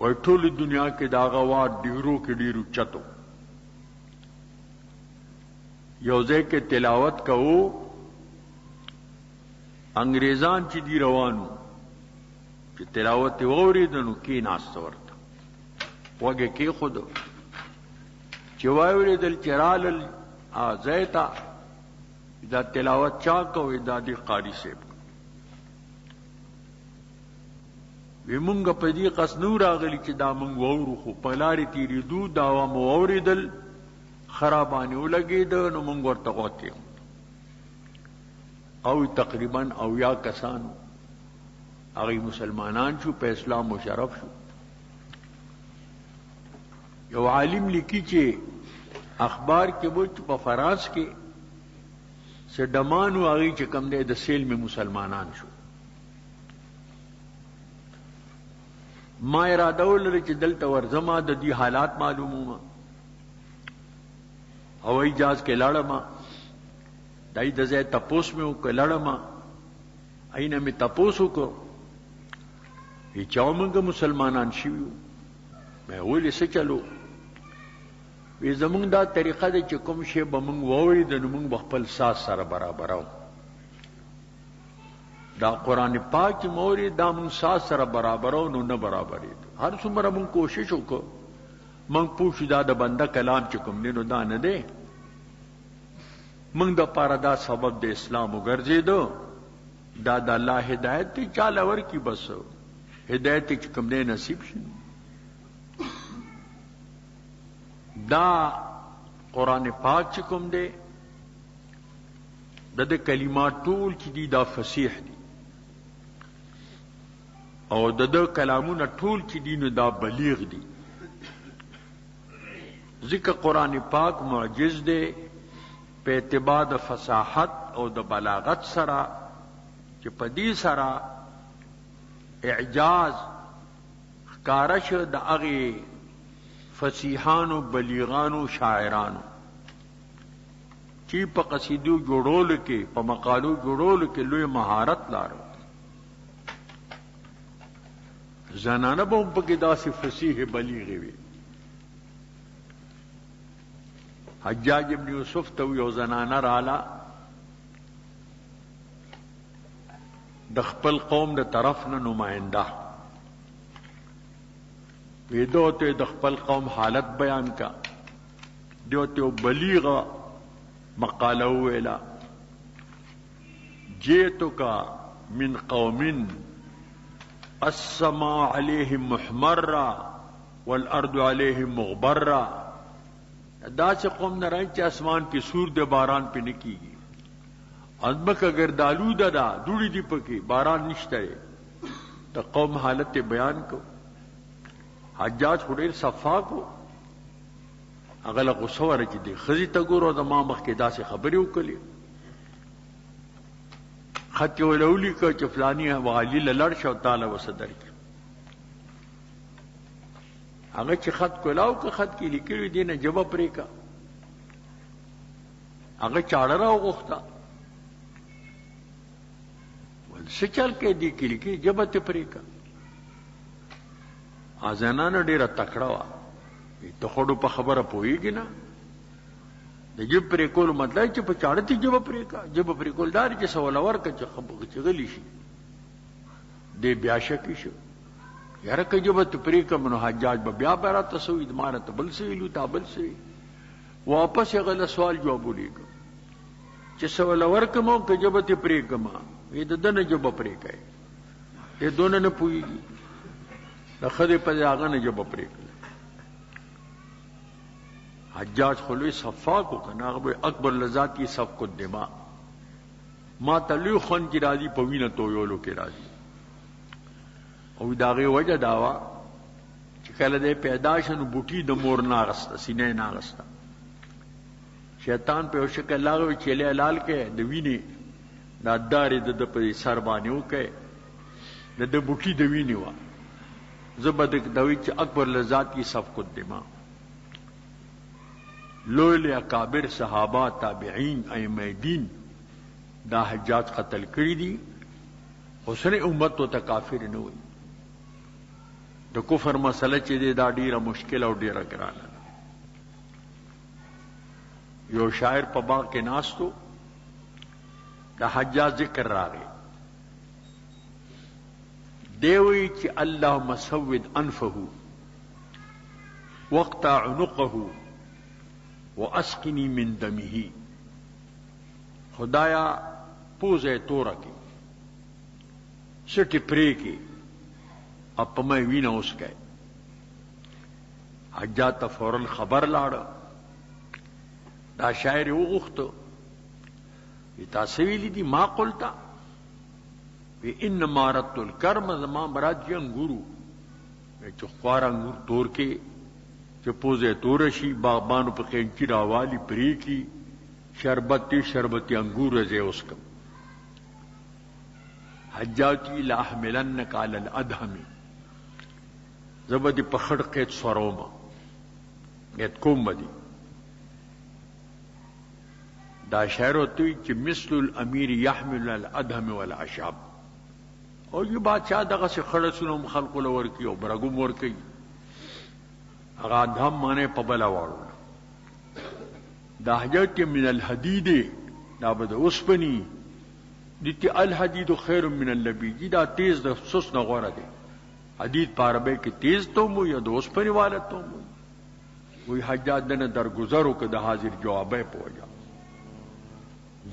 وی ټول دنیا کې داغه وار ډیرو کې ډیرو چتو یو ځای کې تلاوت کوو انګریزان چې دی روانو چې تلاوت ووریدنو کې ناست ورته وګه کې خود چې وایوریدل چرال ازیتا دا تلاوت چا کوي دا دی قاری صاحب وی مونږ په دې قص نور راغلی چې دا مونږ وورو خو په لارې تیریدو دا مو اوریدل خرابانی ولګید نو مونږ ورته غوته او تقریبا او یا کسان هغه مسلمانان شو په اسلام مشرف شو. یو عالم لیکي چې اخبار کې وو چې په فرانس کې سډمانو هغه چې کم دی د سیل میں مسلمانان شو. ما اراده ولري چې دلته ورزما د دې حالات معلومه هوایي جهاز کې لاړم دای د ځای تپوس مې وکړ لاړم اینه مې تپوس وکړ ای چاو موږ مسلمانان شیو مې ولې څه چلو وی زمونږ دا طریقه ده چې کوم شی به موږ ووري د موږ خپل ساس سره برابرو دا قرآن پاک چې موري دا موږ ساس سره برابرو نو نه برابرې هر څومره موږ کوشش وکړو موږ پوښتنه دا د بنده کلام چې کوم نه دا نه دی موږ د پاره دا سبب د اسلام وګرځیدو دا د الله هدایت ته چاله ورکی بس هدایت چې کوم نه نصیب شي دا قرآن پاک چې کوم دی د کلمات ټول چې دی دا فصیح دی او د کلامونه ټول چې دی نو دا بلیغ دی. ذکر قرآن پاک معجز دی په اعتبار د فصاحت او د بلاغت سره چې په دې سره اعجاز ښکارا شو د هغې فصیحانو بلیغانو شاعرانو چې په قصیدو جوړولو کې په مقالو جوړولو کې لوی مهارت لارو. زنانه به هم پکې داسې فصیح بلیغې وي. حجاج ابن یوسف ته یو زنانه رااله د خپل قوم د طرف نه نماینده ویدو ته د خپل قوم حالت بیان کا دیو ته بلیغه مقاله ویلا جئتک من قوم السماء عليهم محمرة والارض عليهم مغبرة. دا چې قوم نه راځي چې اسمان په سور د باران په نکیږي ازمکه ګردالوده دا دوړي دی پکې باران نشته ته قوم حالت بیان کو. حجاج خډیر صفا کو هغه له غوسه ورچې دی خزي ته ګورو د ما مخ کې داسې خبرې وکړي خط ولولي کو چې فلاني والی لړ شو تعالی وسدر هغه چې خط کولاو که خط کې لیکلي دي نه جواب پرې کا هغه چاړه راوغوښته ول څه چل کې دي کې لیکي جواب ته پرې کا ازنانه ډیره تکړه وا ته خړو په خبره پويږي نه د جب پرې کول مطلب چې په چاړه جب پرې کا جب پرې کول دار چې سوال ورکه چې خبره چې غلی شي دې بیا شکی شو یاره که جب ته پرې کا منو حجاج به بیا برا تسوید ماره ته بل سی لو تا بل سی واپس غل سوال جواب ولیکو چې سوال ورکه مو که جب ته پرې کما دې دنه جب پرې کای دې دونه نه پويږي د خدای په ځاګه نه جب پرې کړ حجاج خلوی صفاق کو کنا اکبر لذات کی سب کو دماء ما تلو خون کی راضی پوینه تو یولو کی راضی او داغه وجه داوا چې کله دې پیدا شنو بوټي د مور ناغسته سینې ناغسته شیطان په شکل لاغوي چې له لال کې د ویني دا داري د په سر باندې وکي د بوټي د ویني وا زبد دوی چې اکبر لذات کی سب کو دماء لوی اکابر صحابہ تابعین ائمه دین دا حجاج قتل کړی دي اوسره امت ته کافر نه وي د کفر مسله چې دا ډیره مشکل او ډیره ګرانه یو شاعر په باغ کې ناستو دا حجاج ذکر راغی دیوی چې اللهم سود انفه واقطع عنقه واسقنی من دمه خدایا پوزه تورا کی سٹی پری کی اپ میں وینا اس گئے حجاج تا فوراً خبر لاړ دا شاعر وغوښتو تاسو ویلی دي ما قلتا انما رت الکرم زما مراد انګورو چې خوار انګور تور کې چې پوزه تور شي باغبانو په خینچی راوالی پری کی شربتی انګور زه اوس کم حجاجی لا احملنک علی الادهم زبدی په خړقې سوروما گت کوم بدی دا شعر وتوی چې مثل الامیر يحمل الادهم والعشاب او یو بادشاہ دغه څه خړسونو خلق لور کی او برګم ور کی هغه ادهم معنی په بلا وړو دا حجاج من الحديد دا بده اوسپنی دتی الحديد خير من اللبيد دا تیز د سوس نه غوړه دی حدید پاربه کې تیز تو مو یا د اوسپنی والا تو مو وی حجاج دنه درگذرو که د حاضر جوابه پوجا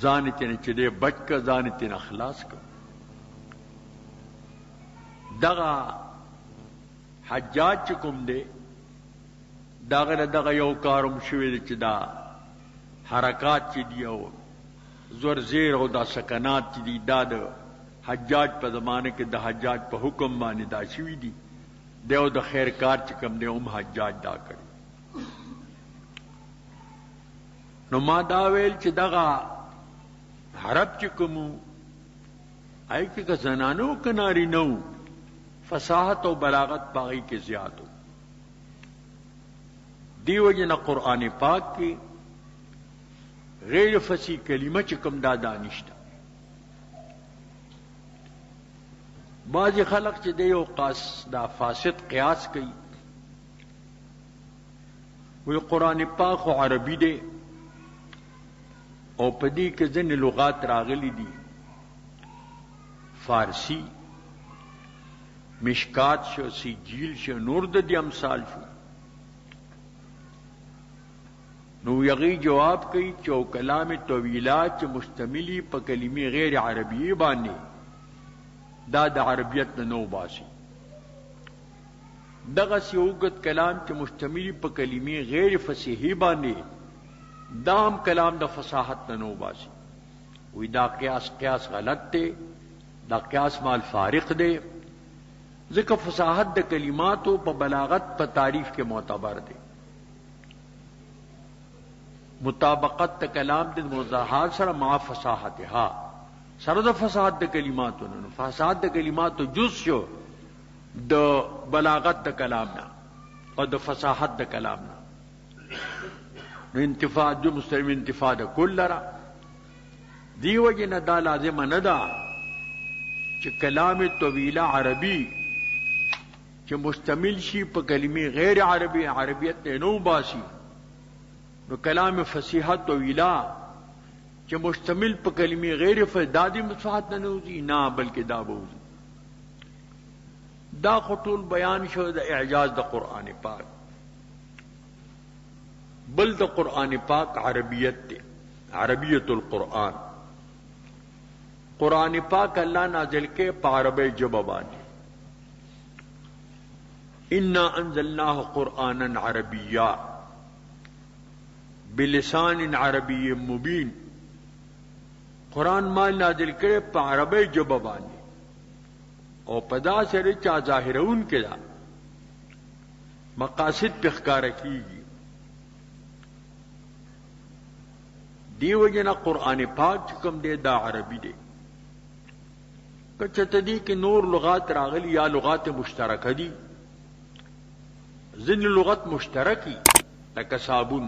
ځان ته چې دې بچ کا ځان ته اخلاص کا دغه حجاج کوم دی دغه یو کاروم شوی چې دا حرکات چې دی او زور زیر او دا سکنات چې دی دا د حجاج په زمانه کې د حجاج په حکم باندې دا شوی دی دیو د خیر کار چې کوم دی حجاج دا کړی نو ما دا ویل چې دغه حرب چې کومو آی کې زنانو کناری نو فصاحت او بلاغت باغی کې زیاتو دیو جن قرآن پاک کی غیر فصیح کلمه چې کوم دا دانشته بعض خلق چې دیو قاس دا فاسد قیاس کوي وی قرآن پاک و عربی دی او پدی کې ځنې لغات راغلي دي فارسی مشکات شو سجیل شو نور د دې امثال شو نو یغی جواب کوي چې کلام طویلات چې مشتملی په کلمې غیر عربی باندې دا د عربیت نه نو باسي دغه سیوګت کلام چې مشتملی په کلمې غیر فصیحی باندې دام کلام د فصاحت نه نو باسي وی دا قیاس غلط دی دا قیاس مال فارق دی ځکه فصاحت د کلماتو په بلاغت په تعریف کې معتبر دی مطابقت د کلام د موضوعات سره مع فصاحتها سره د فصاحت د کلماتو نه فصاحت د کلماتو جز شو د بلاغت د کلام نه او د فصاحت د کلام نه نو انتفاع جو مستلم انتفاع د کل را دیو جن دا لازم نه ده چې کلام طویله عربی چې مشتمل شي په کلمې غیر عربی عربیت نه نو باسي نو کلام فصیحت طویلا چې مشتمل په کلمې غیر فدادی مصفحت نه نوځي نه بلکې دا بوځي. دا خطول بیان شو د اعجاز د قرآن پاک. بل د قرآن پاک عربیت ته عربیت القرآن. قرآن پاک اللہ نازل کے په عربی ژبه باندې. انا انزلناه قرآنا عربیا بلسان عربی مبین. قرآن ما نازل کړي په عربی ژبه باندې او پدا سره چا ظاهرون کړه مقاصد په ښکارا کیږي. دیو جنا قرآن پاک کوم دی دا عربی دی. کچته دی کې نور لغات راغلی یا لغات مشترکه دي. ځینې لغت مشترکی لکه صابون،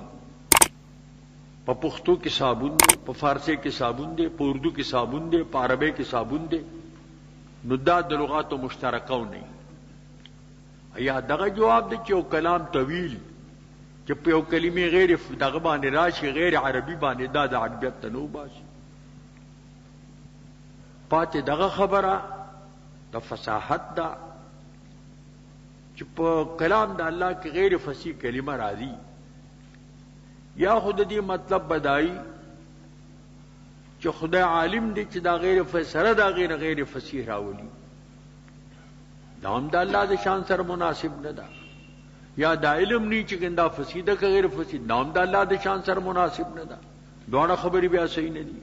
په پښتو کې صابون دی، په فارسی کې صابون دی، په اردو کې صابون دی، په عربی کې صابون دی. نو دا د لغاتو مشترکو نه. یا دغه جواب دی چې یو کلام طویل چې په یو کلمې غیر دغه باندې راشي غیر عربي باندې دا د عربیت ته نو باشي. پاتې دغه خبره د فصاحت دا چې په کلام د الله کې غیر فصیح کلمه راځي یا خود دې مطلب بدایي چې خدای عالم دی چې دا غیر فسره دا غیر فصیح راولي. دا هم د الله د شان سره مناسب نه ده. یا دا علم نی چې ګندا فصیح ده که غیر فصیح دا هم د الله د شان سره مناسب نه ده. دواړه خبرې بیا صحیح نه دي.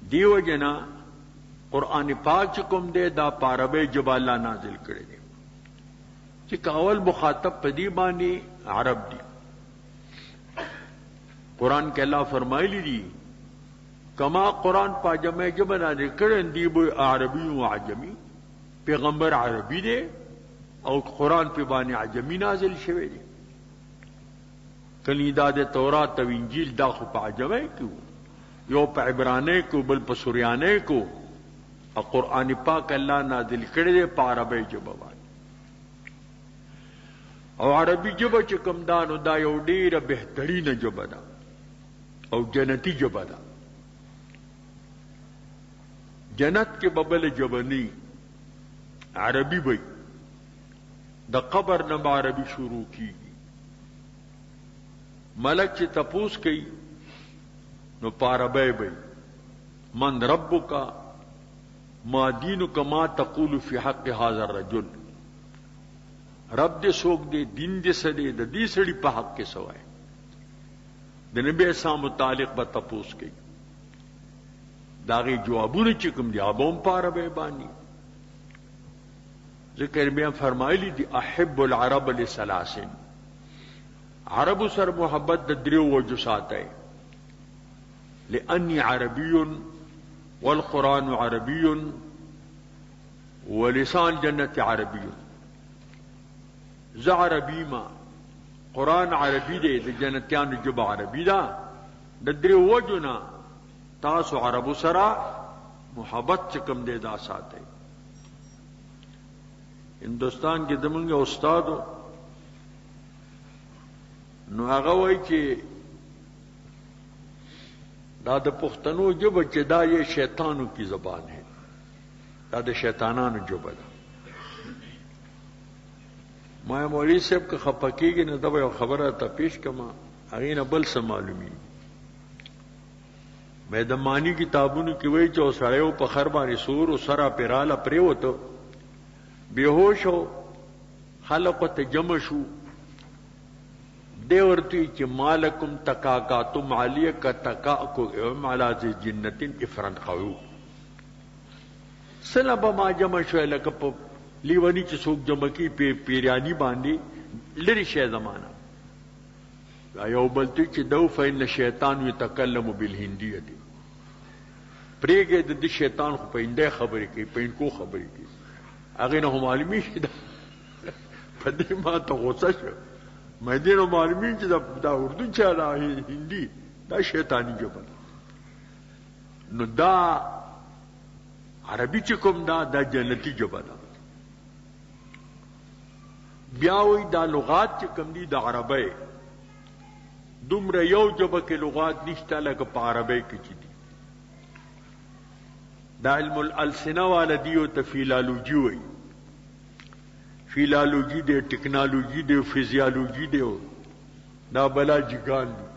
دیو جنا قرآن پاک چې کوم دی دا په عربی ژبه الله نازل کړی دی چې کاول مخاطب په دې باندې عرب دی. قرآن کې الله فرمایلی دی کما قرآن په جمع ژبه نازل کړی دی به عربي او عجمي. پیغمبر عربي دی او قرآن په باندې عجمي نازل شوی دی. کله دا د تورات او انجیل دا خو په عجمي کې یو په عبرانی کو بل په سوریانی کو او قرآن پاک الله نازل کړی دی په عربی ژبه باندې. او عربي ژبه چې کوم دا نو دا یو ډیره بهترینه ژبه ده او جنتی ژبه ده. جنت کې ببل ژبه نی عربي وي. د قبر نه عربي شروع کیږي. ملک چې تپوس کوي نو پاربای وي من ربک ما دینک ما تقول فی حق هذا الرجل. رب دې څوک دې دین دې څه دې د دې سړي په حق کې سوای. د نبی اسلام متعلق به تپوس کوي. داغي جوابونه چې کوم دی ابوم پاربای باندې ذکر بیا فرمایلی دی احب العرب لثلاث. عرب سر محبت د دریو وجو ساته لانی عربی والقرآن عربی ولسان جنت عربی. ز عربی ما قرآن عربی دی د جنتیانو ژبه عربی ده. د دریو وجو نه تاسو عربو سره محبت چې کوم دی دا ساته. ہندوستان کې دمنګ استادو نو هغه وایي چې دا د پښتنو ژبه چې دا یې شیطانو کی زبان ہے. دا د شیطانانو ژبه ده. ما مولوی صاحب که خپکیږي نه دا یو خبره ته پیش کما هغه نه بل څه معلومي. مې د مانی کتابونو کې وایي چې سړیو په خر باندې سور او سره پیراله پریوته بیهوش ہو خلق ته جمع شو دی ورته چې مالکم تکاکاتم علیه کا تکاکو علاج جنتین افرن خو سلام ما جمع شو لکه په لیونی چې څوک جمع کی پیریانی باندې لری شی زمانہ یو بلته چې دو فین شیطان یتکلم بالهندیه دی پریګه د شیطان خو په انده خبرې کوي په انکو خبرې کوي. هغه نه معلومی شي دا په دې ما ته غوسه شو. مې دې نو معلومی چې دا اردو چا دا هندي دا شیطانی ژبه. نو دا عربي چې کوم دا جنتی ژبه ده. بیا وی دا لغات چې کوم دي د عربی دومره یو جبه کې لغات نشته لکه په عربی کې چې دي. دا علم الالسنه والا دیو ته فیلالوجي وایي. فیلالوجي دی، ټکنالوجي دی، فزیالوجي دی، دا بلا جګان دي.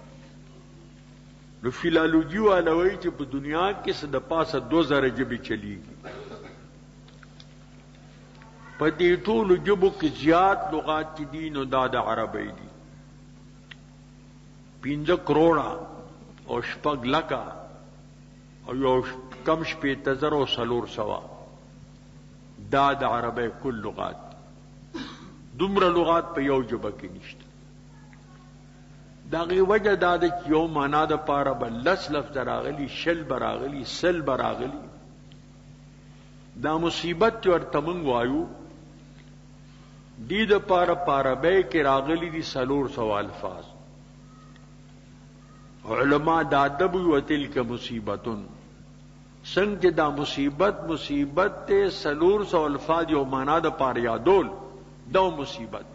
نو فیلالوجي والا وایي چې په دنیا کې څه د پاسه 2000 ژبې چلیږي. په دې ټولو ژبو کې زیات لغات چې دي نو دا د عربی دي. 15 کروڑه او 6 لکه او یو کم 1400 دا د عربی کل لغات. دومره لغات په یو ژبه کې نشته. دا غي وجه دا د یو معنا د پاره بل لفظ راغلی، شل براغلی، سل براغلی. دا مصیبت چې ورته موږ وایو دی د پاره عربی کې راغلی دي 400 الفاظ. علماء دا ادب و تلک مصیبتن څنګه دا مصیبت ته 400 الفاظ یو معنا د پاره یادول دا مصیبت.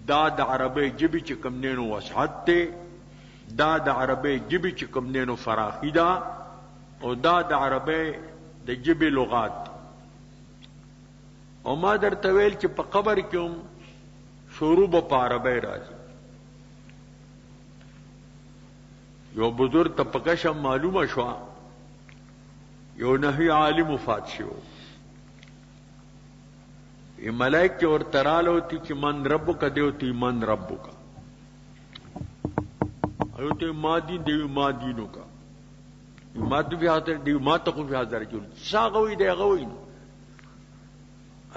دا د عربی جبی چې کوم نینو وسعت ته، دا د عربی جبی چې کوم نینو فراخی دا، او دا د عربی د جبی لغات. او ما درته ویل چې په قبر کې هم شروع په عربی راځي. یو بزرگ ته پکشم معلومه شو یو نحوی عالم وفات شو. یہ ملائک کے اور ترال ہوتی کہ من رب کا دیو تی من رب کا ہوتے ما دین دیو ما دینوں کا ما تو بھی حاضر دیو ما تقو بھی حاضر جو سا غوی دے غوی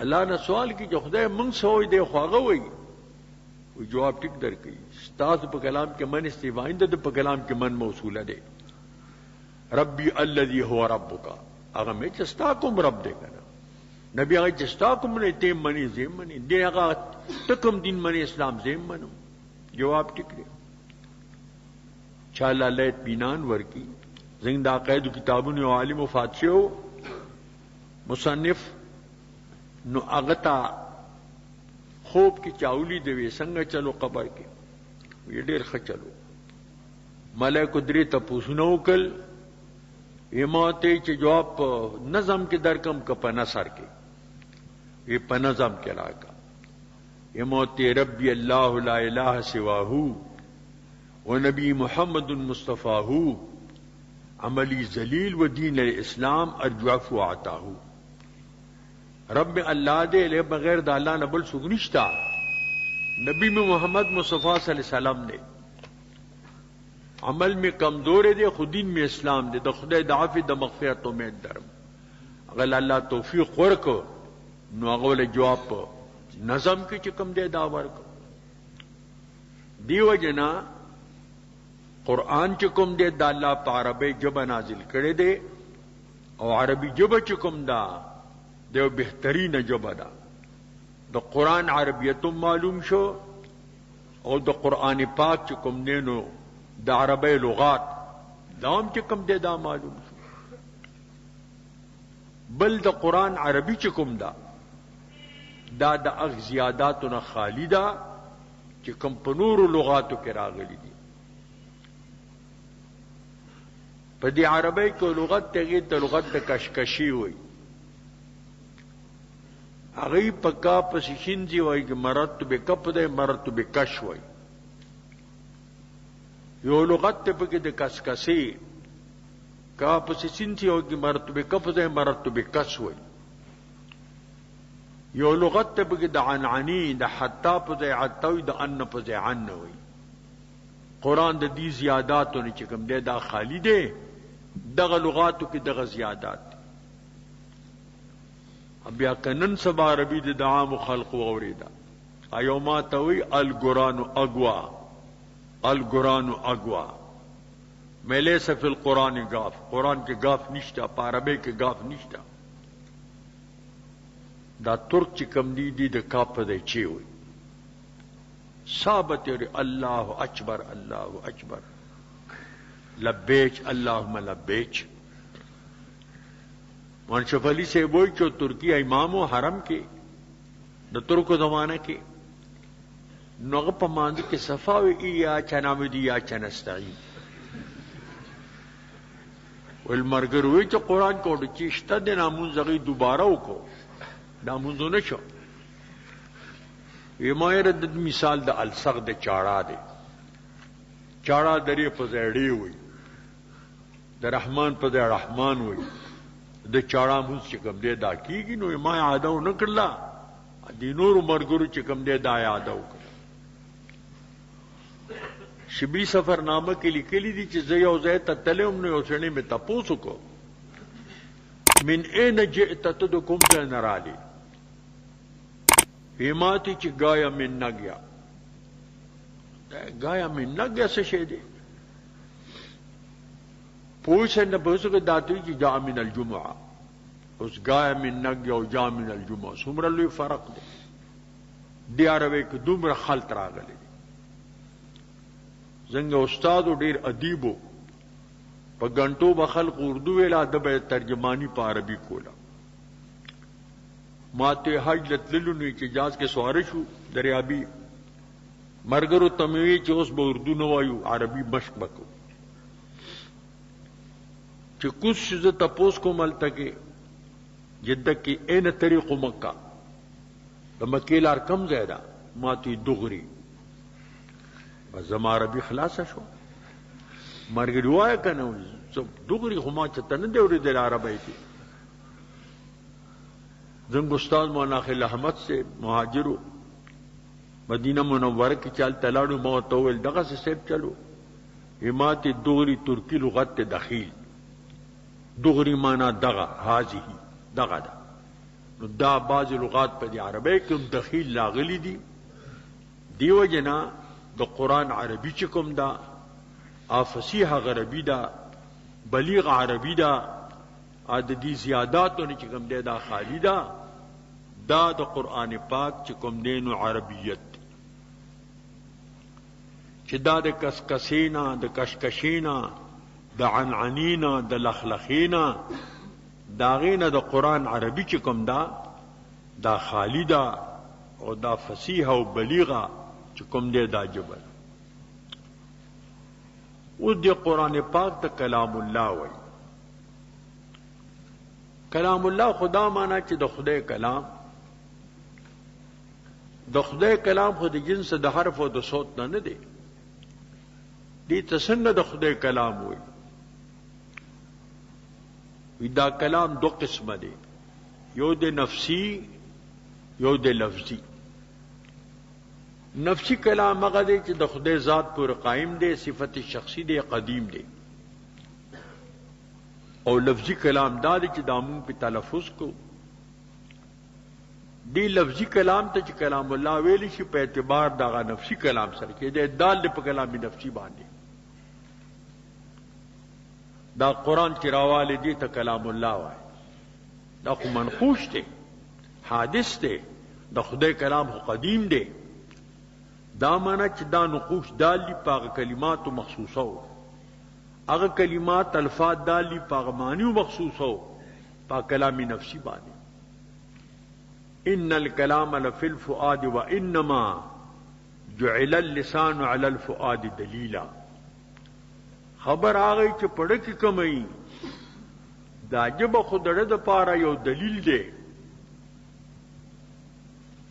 اللہ نے سوال کی جو خدای من سوئی دے خواہ غوی وہ جواب ٹک در کی استاذ پا کلام کے من استیوائند دے پا کلام کے من موصولہ دے ربی الذی هو رب کا اگر میں چستا کم رب دے گا نبی آگا چستا کم نے تیم منی زیم منی دے آگا تکم دین منی اسلام زیم منو جواب ٹک دے چالا لیت بینان ورکی زندہ قید کتابون و عالم و فاتشے ہو مصنف نو اغتا خوب کی چاولی دوی سنگ چلو قبر کے یہ دیر خچلو ملائک دری تپوسنو کل اماتے چ جواب نظم کے درکم کا پنسر کے یہ پنظم کے علاقہ اماتے ربی اللہ لا الہ سواہو و نبی محمد مصطفیٰ عملی ذلیل و دین الاسلام ارجوف و عطاہو رب اللہ دے لے بغیر دا اللہ نبل سگنشتا نبی میں محمد مصطفیٰ صلی اللہ علیہ وسلم نے عمل میں کمزور دے خودین میں اسلام دے دا خدای دعافی دا مغفرت و میں درم اگر اللہ توفیق ورکو نو اغول جواب نظم کی چکم دے داور کو دیو جنا قرآن چکم دے دا اللہ پا عربی جبہ نازل کرے دے او عربی جبہ چکم دا دیو بہترین جبہ دا دا قرآن عربیتم معلوم شو او دا قرآن پاک چکم نینو دا عربی لغات دام چکم دے دا معلوم شو بل دا قرآن عربی چکم دا دا اغ زیاداتنا خالی دا چکم پنور لغاتو کے راغلی دی پا دی عربی کو لغت تغیر تا لغت دا کشکشی ہوئی اغی پکا پسی شنزی ہوئی کہ مرتو بے کپ دے مرتو بے کش ہوئی یو لغت تے پکی دے کسکسی کا پسی شنزی ہوئی کہ مرتو بے کپ دے مرتو بے کس ہوئی یو لغت تے پکی دا عنعنی دا حتا پزے عطاوی دا ان پزے عن ہوئی قرآن دا دی زیاداتو نے چکم دے دا خالی دے دغ لغاتو کی دغ زیادات اب یا کنن سبا عربی دا عام خلق و غوریدا ایو ما تاوی القرآن اگوا القرآن اگوا میں لیسا فی القرآن گاف قرآن کے گاف نشتا پا عربی کے گاف نشتا دا ترک چکم دی دا کاپ دے چی ہوئی ثابت اللہ اکبر اللہ اکبر لبیچ اللہم لبیچ منشف علی سے بوئی چو ترکی امام و حرم کے دا ترک و زمانہ کے نو هغه په مانځ کې صفا وي یا چنامدي یا چنستعين والمرګروي چې قران کوډ چې شته د نامون زغي دوباره وکړو نامون نه شو یمایر د مثال د السغ د چاړه دی چاړه درې په زړی وي د رحمان په ځای رحمان وي د چاړه مون چې کوم دی دا کیږي نو ما عادو نه کړلا د نور مرګرو چې کوم دی دا عادو کړ شبلی سفرنامه کې لیکلي دي چې زه یو ځای ته تلم نو یو سړی مې تپوس وکړو من اين جئت ته کوم ځای نه رالی پیماتی چې گایا من نگیا گایا من نگیا څه شی دی پوښتنه نه پوښتنه کې داتوي چې جاء من الجمعه اوس گایا من نگیا او جاء من الجمعه څومره لوی فرق دی دی عربی کې دومره خلط راغلی زنګ استاد ډیر ادیبو په غنټو به خلق اردو ویلا د به ترجمانی په عربي کولا ماته حج لتللو نه چې جاز کې سوار شو دریابي مرګرو تموي چې اوس به اردو نو وایو عربي مشق وکړو چې کوم څه تاسو کومل تکي جده کې ان طریق مکه د مکې لار کم زیاده ماته دغري زما عربي خلاصه شو مرګ روایه کنه دغري خو ما چې تنه دی ورې د عربی کې زنګ استاد مولانا خلیل احمد سے مهاجرو مدینہ منوره کې چال تلاړو مو توول دغه سیب چلو همات دغري ترکی لغت دخیل دغري معنا دغه حاجی دغه دا نو دا بعض لغات په عربی کې دخیل لاغلی دي دیو جنا د قران عربی چې کوم دا فصیح عربی دا بلیغ عربی دا عددی زیاداتونه چې کوم دی دا خالی دا د قران پاک چې کوم دینو عربیت چې دا د کسکسینا د کشکشینا د عنعنینا د لخلخینا دا غینه د قران عربی چې کوم دا خالی دا او دا فصیح او بلیغه چې کوم دی دا جبل او دی قران پاک ته کلام الله وای کلام الله خدا معنا چې د خدای کلام د خدای کلام خو د جنس د حرف او د صوت نه دی دې څنګه د خدای کلام وای دا کلام دو قسمه دی یو د نفسی یو د لفظی نفسی کلام هغه دی چې د خدای ذات پر قائم دی صفت شخصی دی قدیم دی او لفظی کلام دا دی چې دامون په تلفظ کو دی لفظی کلام ته چې کلام الله ویلی شي په اعتبار دا نفسی کلام سره کې دی دال په کلام نفسی باندې دا قران چې راواله دی ته کلام الله وای دا خو منقوش دی حادث دی د خدای کلام خو قدیم دی دا معنی چې دا نقوش دالی پاغه کلمات مخصوصه هغه کلمات الفاظ دالی پاغه معنی مخصوصه پا کلام نفسی باندې ان الكلام لفي الفؤاد وانما جعل اللسان على الفؤاد دلیلا خبر هغه چې پړه کې کمای دا جب خودړه د پاره یو دلیل دی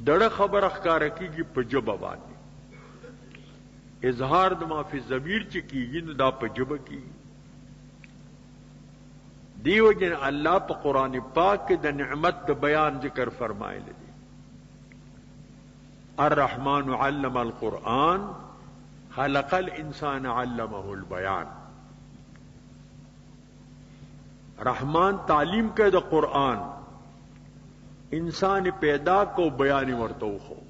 دړه خبر اخکار کیږي په جبه باندې اظهار د ما فی الضمیر چې کیږي نو دا په جبه کی دیو جن الله په قران پاک کې د نعمت د بیان ذکر فرمایلی دی الرحمن علم القرآن خلق الانسان علمه البیان رحمان تعلیم کې د قرآن انسان پیدا کو بیان ورته خو